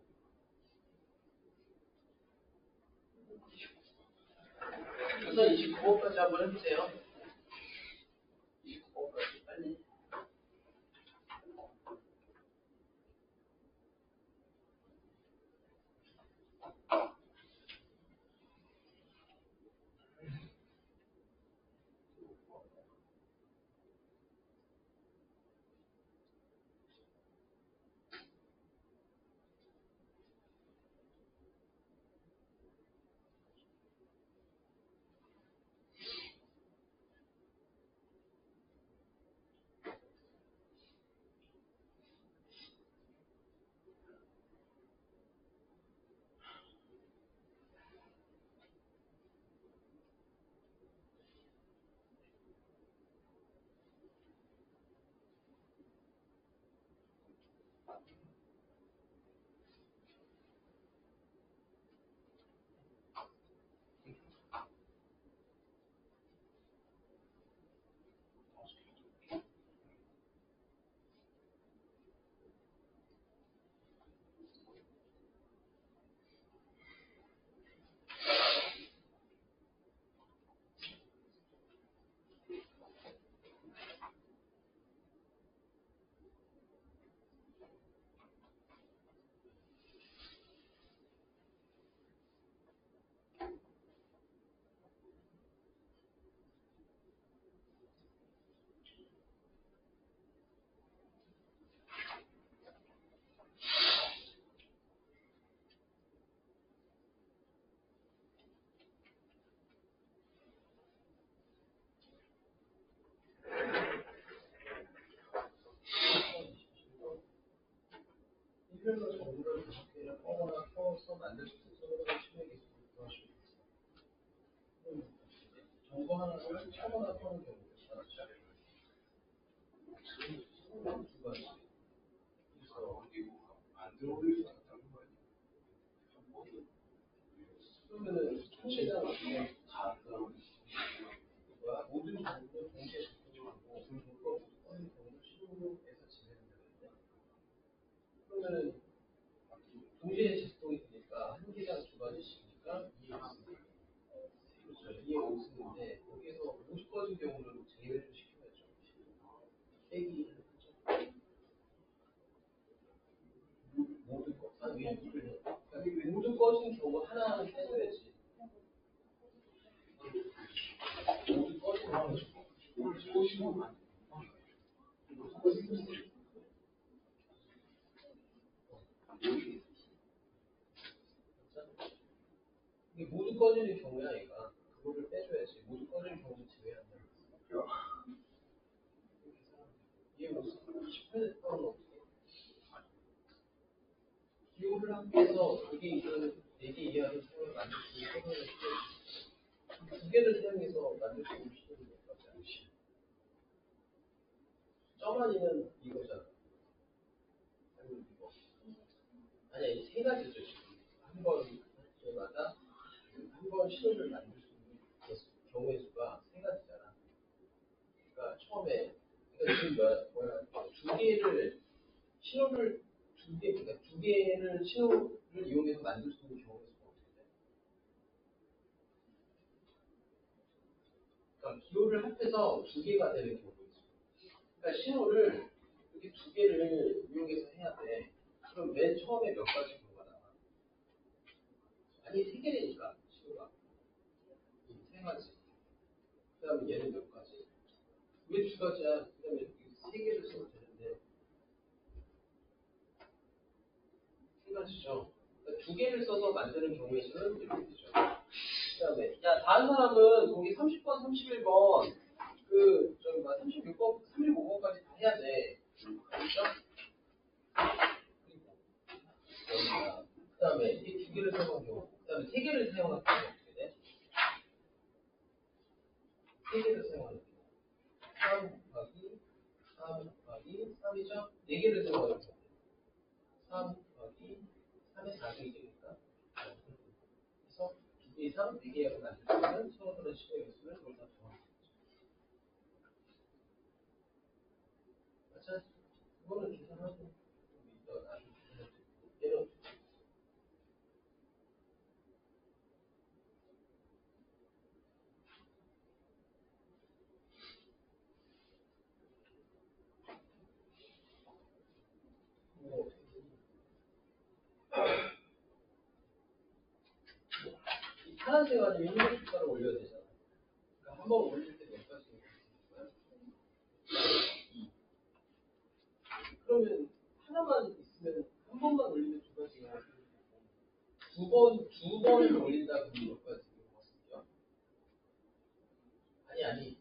우선 29번까지 한번 해보세요. 29번까지 빨리. 그래서 정보를 다섯 개를 꺼거나 켜서 만들 수 있는 서버를 실행에 구하시면 됩니다. 정보 하나를 켜거나 켜는 경우가 있어요. 두 가지. 안드로이드 같다는 거 아니야? 그러면은 통신자가 다 뭐야? 모든 정보를 동시에 접근하고 그 조건 꺼낸 경우는 신호에서 진행된다거든요. 그러면은 동시에 작동이 되니까 한 개당 두 가지씩이니까 2에 5. 그렇죠. 2에 5인데 거기에서 50 꺼진 경우는 제외를 시켜야죠. 빼기를 하죠. 모두 꺼. 아, 왜 2를 해? 그러니까 모두 꺼진 경우 하나는 빼줘야지. 모두 꺼진 경우 이게 모두 꺼지는 경우야, 얘가. 그거를 빼줘야지. 모두 꺼지는 경우는 제외한다. 이해 못했어. 10분 했다는 어떻게? 기호를 합해서 그게 이런 4개 이하의 사용을 만들 수 있는 서버를 두 개를 사용해서 만들 수 있는 시도를 몇 가지 않지. 점아니는 이거잖아. 아니면 이거. 아니야, 세 가지죠, 지금. 한 번마다 한 번 신호를 만들 수 있는 경우의 수가 세 가지잖아. 그러니까 처음에, 그러니까 지금 뭐야, 두 개를 신호를 그러니까 두 개를 신호를 이용해서 만들 수 있는 경우의 수가 어떻게 돼? 그러니까 기호를 합해서 두 개가 되는 경우가 있어. 그러니까 신호를 이렇게 두 개를 이용해서 해야 돼. 그럼 맨 처음에 몇 가지 경우가 나와? 아니, 세 개니까 신호가. 세 가지. 그 다음에 얘는 몇 가지? 왜 두 가지야? 그 다음에 세 개를 써도 되는데. 세 가지죠. 그러니까 두 개를 써서 만드는 경우의 수는 이렇게 되죠. 그 다음에, 야, 다른 사람은 거기 30번, 31번, 저기, 36번, 35번까지 다 해야 돼. 그렇죠? 그리고, 그 다음에, 이 두 개를 사용한 경우, 그 다음에 세 개를 사용한 경우 어떻게 돼? 세 개를 사용하는 경우. 3 곱하기 3이죠? 네 개를 사용하는 경우. 3 곱하기 3의 4개 되니까. 그래서 2개 이상 4개 이하로 만들 수 있는 서버를 시도했으면 그걸 다 정합니다. 맞아? 그거는 계산하고 이따가 나중에 얘는 뭐 이 파란색 아니면 흰색 숫자를 올려야 되잖아. 그러니까 한 번 올릴 때 몇 가지 있을까요? 2. 그러면 하나만 있으면 한 번만 올리면 두 가지가 두 번을 올린다 그러면 몇 가지 생겨? 아니.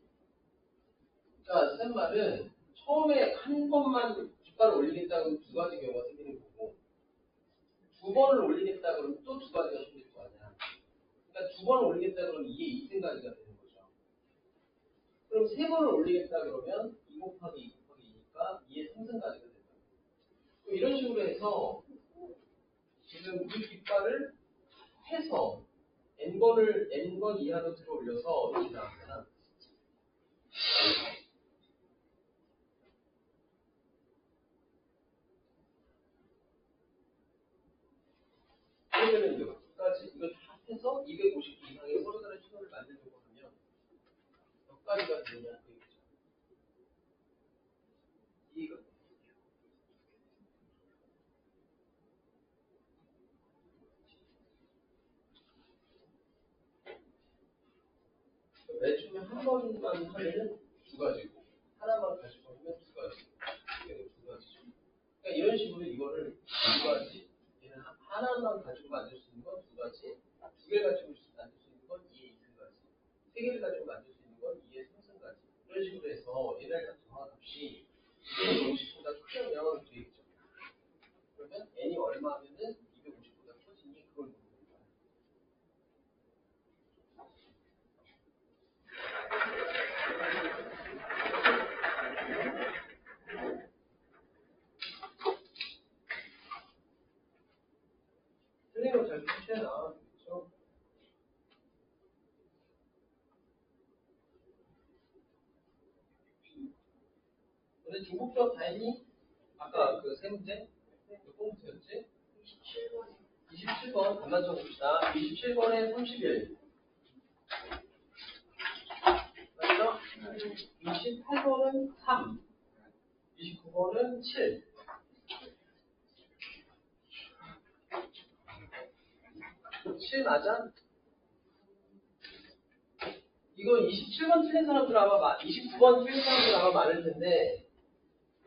그러니까 쓴 말은 처음에 한 번만 깃발을 올리겠다 그러면 두 가지 경우가 생기는 거고 두 번을 올리겠다 그러면 또 두 가지가 생길 거 아니야. 그러니까 두 번을 올리겠다 그러면 2의 2승가지가 되는 거죠. 그럼 세 번을 올리겠다 그러면 2 곱하기 2 곱하기 2니까 2의 3승가지가 된다. 그럼 이런 식으로 해서 지금 이 깃발을 해서 n번 이하로 들어 올려서 이렇게 나왔잖아. 그러면은 여기까지 이거 다 해서 250 이상의 서로 다른 신호를 만들려고 하면 몇 가지가 되느냐 그 얘기죠. 이해가 맨 처음에 한 번만 하면은 두 가지고 하나만 가지고 하면 두 가지. 얘는 두 가지죠. 그러니까 이런 식으로 이거를 두 가지. 얘는 하나만 가지고 만들 수 있는 건 두 가지. 두 개 가지고 만들 수 있는 건 2의 2승가지. 세 개를 가지고 만들 수 있는 건 2의 3승가지. 이런 식으로 해서 얘네를 다 정한 값이 이런 공식보다 크면 되겠죠. 그러면 n이 근데 중복조합 다 했니? 아까 그 세 문제? 몇 번째였지? 27번. 27번 간만 쳐봅시다. 27번에 31. 맞죠? 28번은 3. 29번은 7. 7 맞아? 이거 27번 틀린 사람들 아마 29번 틀린 사람들 아마 많을 텐데,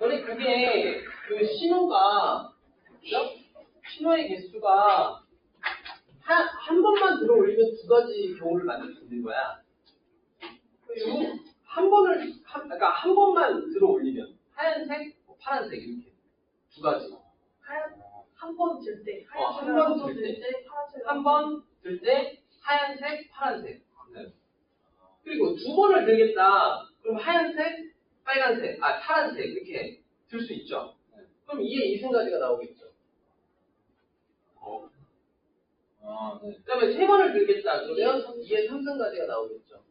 원래 그게 그 신호가, 그죠? 신호의 개수가 한 번만 들어 올리면 두 가지 경우를 만들 수 있는 거야. 그리고 그러니까 한 번만 들어 올리면 하얀색, 파란색 이렇게 두 가지. 한 번 들 때, 한 하얀색 번 한번 들 들 때, 파란색 한 번 들 때 하얀색, 파란색. 네. 그리고 두 번을 들겠다. 그럼 하얀색, 빨간색, 파란색 이렇게 들 수 있죠. 그럼 이에 이승가지가 나오겠죠. 네. 그다음에 세 번을 들겠다. 그러면 이에 삼승가지가 나오겠죠.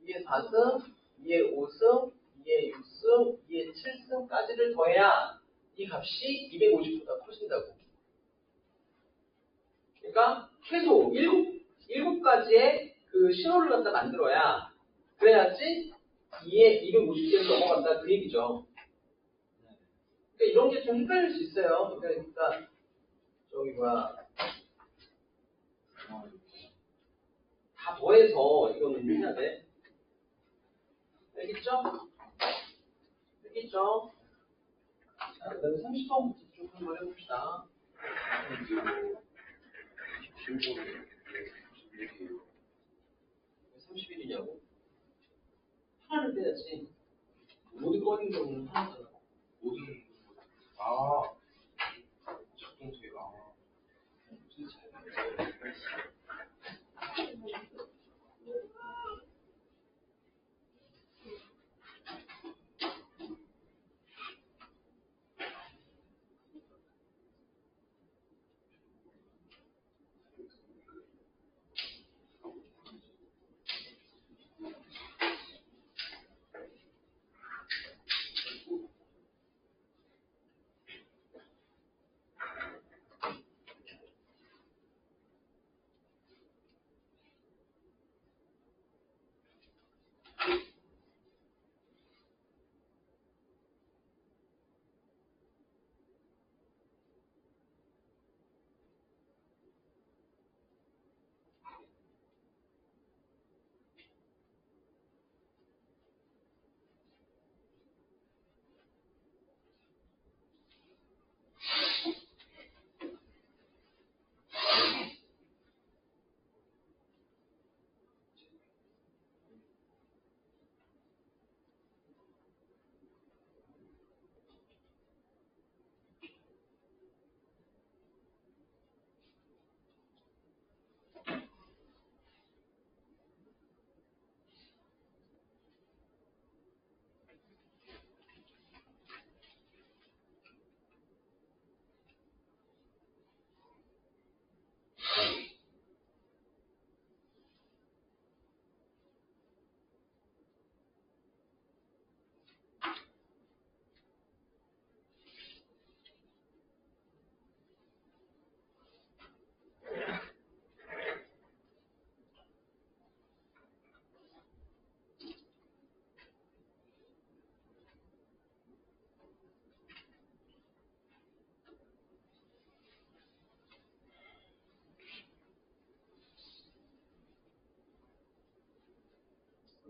2에 4승, 2에 5승, 2에 6승, 2에 7승까지를 더해야 이 값이 250보다 커진다고. 그러니까 최소 7가지의 그 신호를 갖다 만들어야 그래야지 2에 250개를 넘어간다 그 얘기죠. 그러니까 이런 게 좀 헷갈릴 수 있어요. 그러니까 다 더해서 이거는 해야 돼. 알겠죠? 알겠죠? 자, 그다음에 30번부터 쭉 한번 해봅시다. 31이냐고? 하나를 빼야지. 모두 꺼진 경우는 하나잖아. 모든 작동소리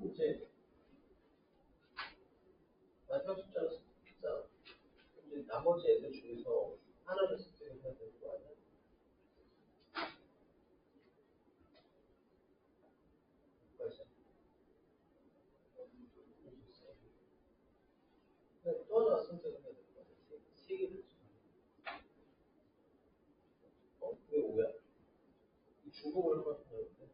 이제 마지막 숫자는 숫자. 이제 나머지 애들 중에서 하나를 선택해야 되는 거 아니야? 맞아. 근데 또 하나 선택을 해야 될 거 같아. 세 개를. 왜 5야? 중복을 하나 더 넣는데.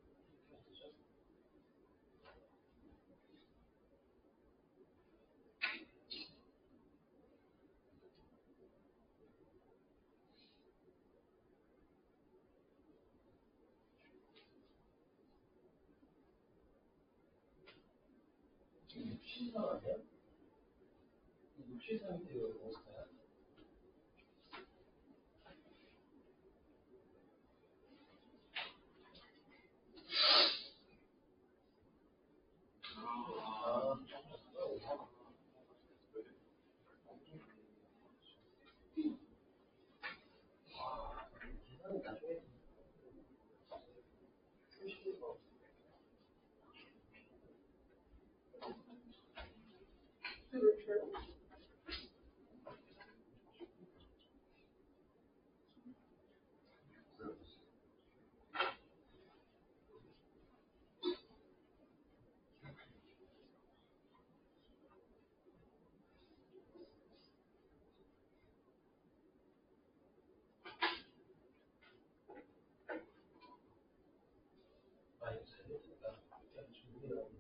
신상 아니야? 육지 상태가 몬스터야? 계산은 나중에 많이 잘못했다. 그냥 준비하고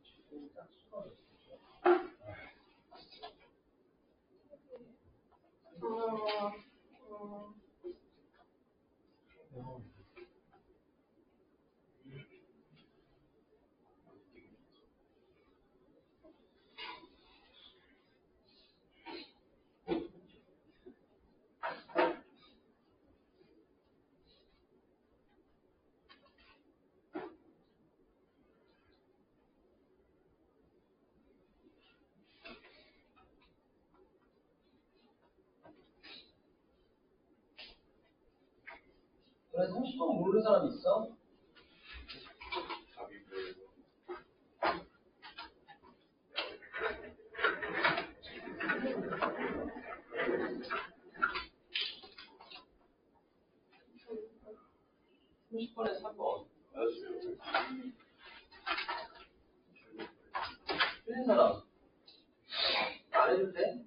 지금 딱 수가 그래 30번 모르는 사람 있어? 답이 뭐예요? 삼십 번에 3번. 틀린 사람. 안 해도 돼?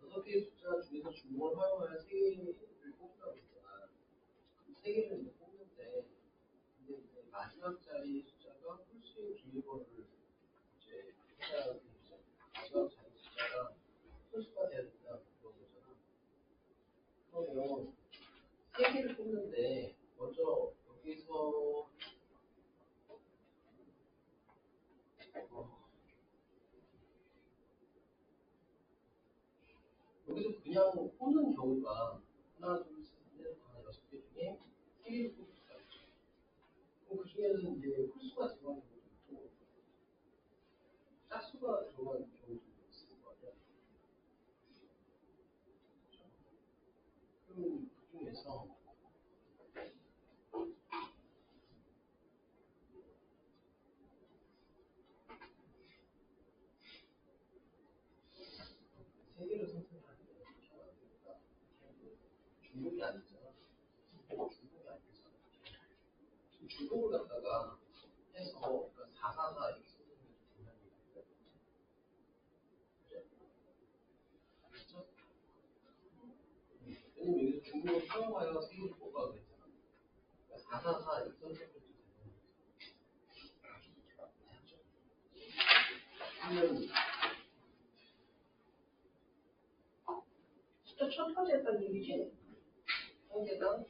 여섯 개의 숫자 중에서 주문을 활용하여 세 개를 뽑으라고 했잖아. 세 개를 이제 뽑는데, 근데 이제 마지막 자리 숫자가 홀수인 비밀번호를 이제 해야 되죠. 마지막 자리 숫자가 홀수가 돼야 된다 그런 거잖아. 그러면 세 개를 뽑는데 먼저 여기서 여기서 그냥 뽑는 경우가 하나, 둘, 셋, 넷, 다 여섯 개 중에 세 개를 뽑을 수가 있죠. 그럼 그 중에는 이제 홀수가 들어가는 경우도 있고 짝수가 들어가는 경우도 있을 거 아니야. 그럼 그 중에서 세 개를 선택하는데 그렇게 하면 안 되니까 중복이 안 되잖아. 중복이 안 되잖아. 중복을 갖다가 해서 그러니까 444 이렇게 쓰는 게 된다는 얘기인데. 그렇죠? 왜냐면 여기서 중복을 사용하여 세 개를 뽑아 그랬잖아. 그러니까 444 이렇게 선택해도 되는 그러면 숫자 첫 가지 했다는 얘기지? 한 개당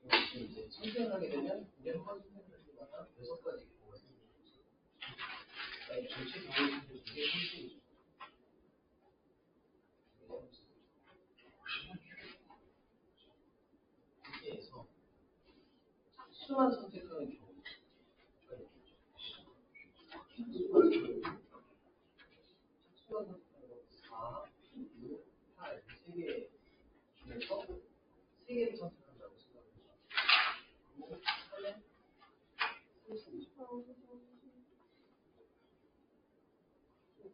이렇게 이제 선택을 하게 되면 이제 한 번 선택을 할 때마다 6가지 경우가 생기는 거지. 아니 전체 경우 중에 이게 홀수이죠. 여기에서 수만 선택하는 경우 수만 선택하는 거 4, 6, 8, 3개 중에서 3개를 선택한다고 생각해보자. 그리고 하면 30.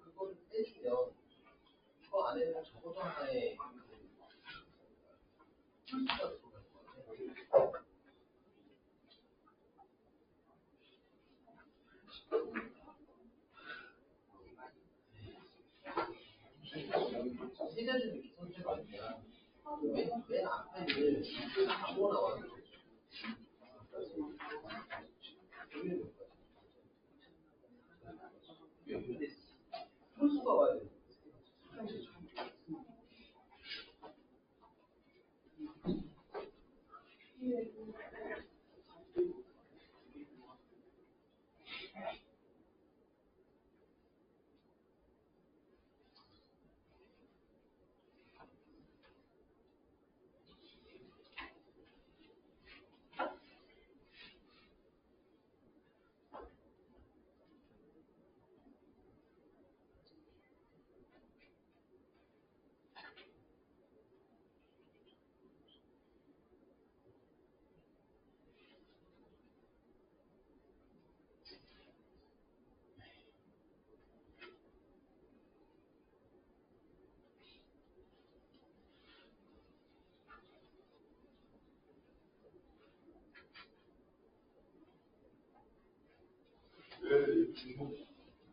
그거를 빼주면 그 안에는 적어도 하나의 홀수가 들어갈 것 같아. 세 가지를 이렇게 선택하면 맨 앞에는 아무거나 와도 되죠. 소수가 와야 돼.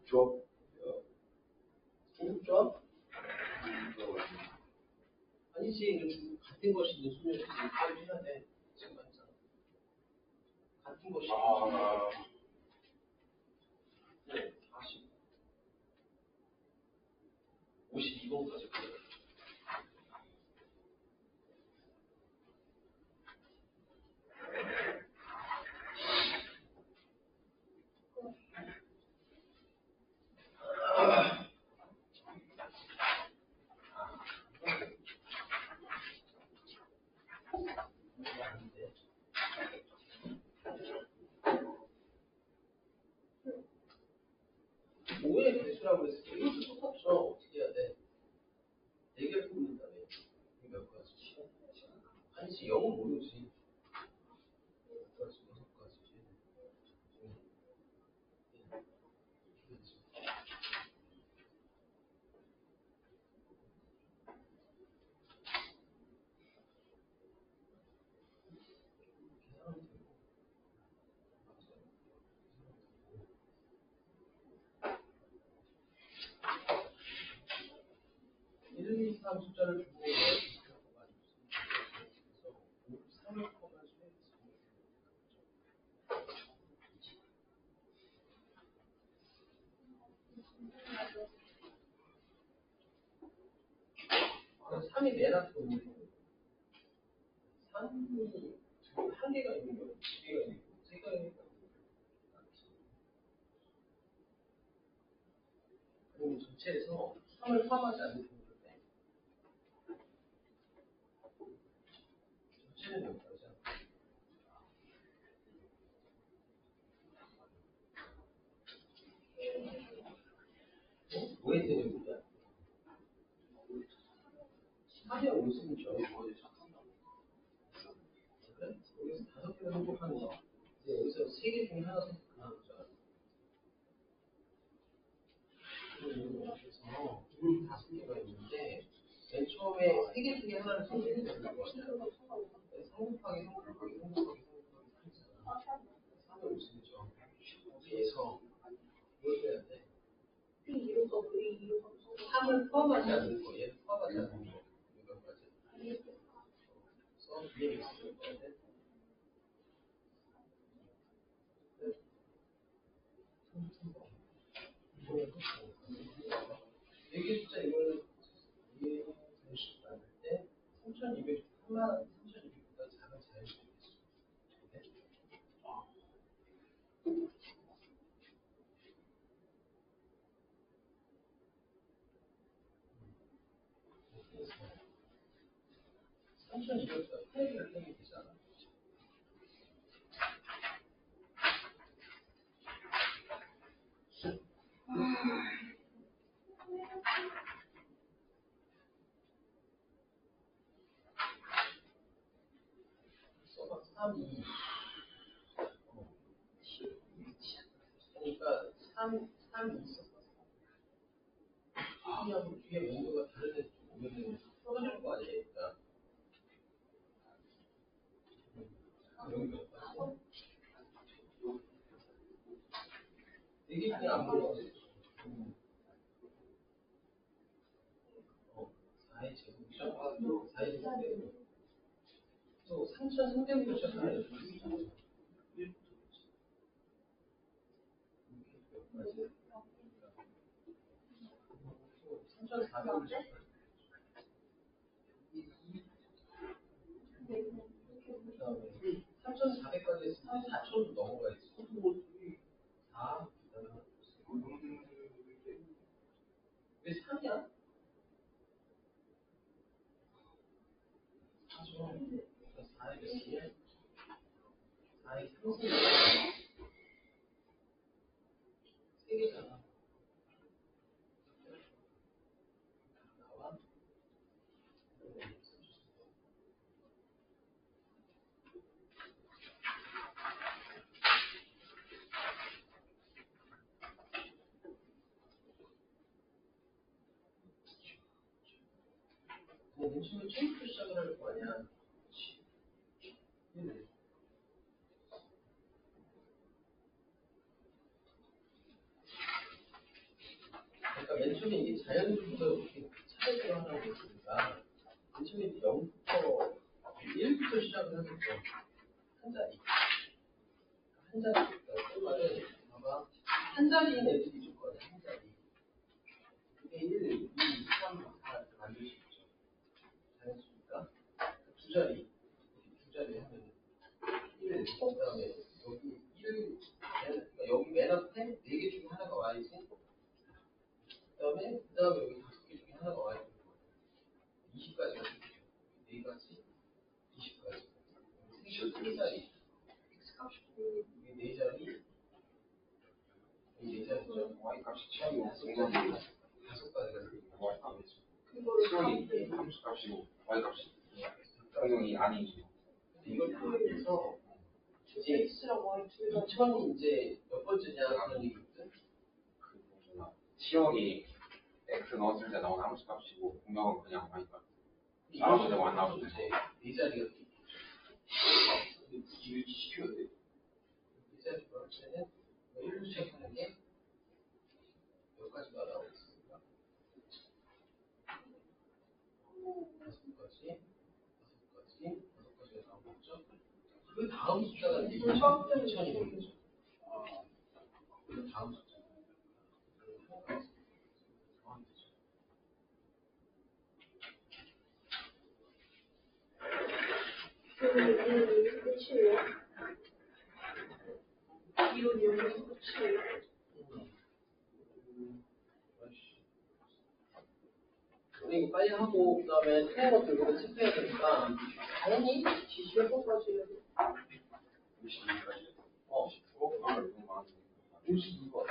조합. 중국조합? 아니지, 이제 같은 것이 이제 수준을 해야 돼. 지금 맞잖아. 같은 것이. 네, 40. 52번까지. 오의 배수라고 했을 때 이것도 똑같죠. 어떻게 해야 돼? 4개를 뽑는 다음에 이게 몇 가지? 아니지, 0은 모르지. 몇 가지, 6가지지. 계산하면 되고. 1, 2, 3 숫자를 주고 3을 포함한 수에 있습니다. 3이 맨 앞에 있는 거. 3이 한 개가 있는 거, 2개가 있는 거, 3개가 있는 거. 그리고 전체에서 3을 포함하지 않는 부분인데 전체는 여기까지. 뭐에 되는 거야? 3의 5승이죠. 그래? 여기서 5개를 선택하는 거. 이제 여기서 3개 중에 하나 선택하는 거죠. 그래서 5개가 있는데 맨 처음에 3개 중에 하나를 선택해야 되는 거야. 3 곱하기 3 곱하기 3 곱하기 3 곱하기 3을 5승이죠. 여기에서 뭘 해야 돼? 3을 포함하지 않는 거, 얘를 포함하지 않는 거. 이거까지. 그래서 위에 있을 때 이게 숫자 이거는 이게 대식 받을 때 3,200, 3,200보다 작은 자연수 있어. 그래서 3,200보다 큰 애기를 빼면 되잖아. 써봐 3, 2. 그러니까 3, 2 써봐. 3하고 뒤에 원소가 다른 애 오면은 떨어질 거 아니니까. 여기 몇 가지? 이게 그냥 안 보여. 4의 제곱이죠. 4의 제곱. 또 3,300부터 시작하는 3,400부터 3,400까지 했으면 4,000도 넘어가야지. 4, 왜 3이야? 4죠. 4에 몇이야? 4에 3승이야. 3개잖아. 나와? 맨 처음에 체육부 시작을 할 거 아니야. 그러니까 맨 처음에 이게 자연수부터 이렇게 차례대로 하라고 했으니까 맨 처음에 0부터 1부터 시작을 하겠죠. 한 자리. 한 자리. 그 말은 봐봐. 한 자리인 애들이 있거든. 한 자리. 그게 1, 2, 3, 4 만들 수 있죠. 자연수니까. 두 자리. 두 자리 하면 1, 그 다음에 여기 1, 그러니까 여기 맨 앞에 4개 중에 하나가 와야지. 그 다음에 여기 5개 중에 하나가 와야지. 20까지가 되죠. 4가지, 20까지. 3자리. X값이 4자리. 4자리죠. Y값이 취향이 5가지가 되죠. 수학이 30값이고 Y값이 평형이 아니죠. 이걸 포함해서 이제 X랑 Y 둘 다. 2천이 이제 몇 번째냐 하는 얘기거든. 치역이 X 넣었을 때 나온 함수값이고 분명은 그냥 Y값. 나머지 안 나오죠. 이제 4자리가 되겠죠. 굳이 유지시켜야 돼. 4자리가 할 때는 1로 시작하는 게 몇 가지가 나오고 있습니다. 5가지가 나오고 있죠. 그 다음 숫자가 이제 2천이 되는 거죠. 그 다음 숫자. 끝이에요. 이론 여기서 끝이에요. 우리 빨리 하고 그다음에 틀린 것들 이거 체크해야 되니까 당연히 몇 번까지 해야 돼? 52까지. 52번.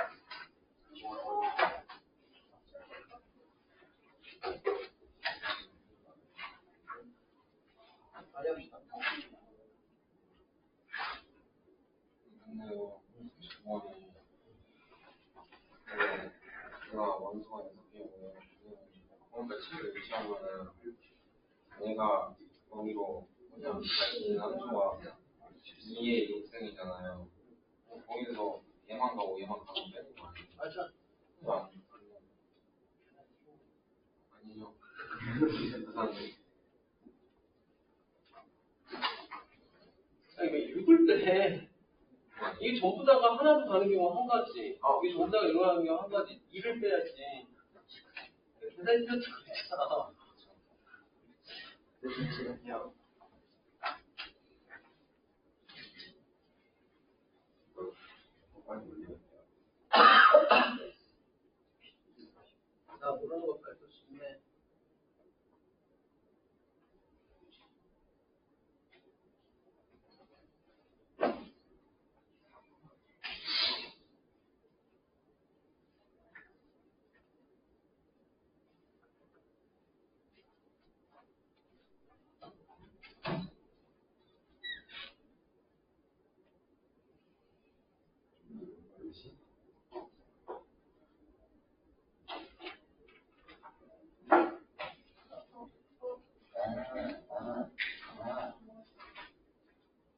빨리 합시다. 근데요, 35번이 제가 원수가 6개고 그러니까 책을 유치하면은 얘가 거기로 그냥 같이 함수가 2의 욕생이잖아요. 거기서 얘만 가고 얘만 가면 되는 거 아니에요? 맞아. 아니죠. 부산이 이게 읽을 때 이게 전부 다가 하나로 가는 경우 한 가지, 이게 전부 다가 일어나는 경우 한 가지, 일을 빼야지. 계산이 그렇잖아. 그냥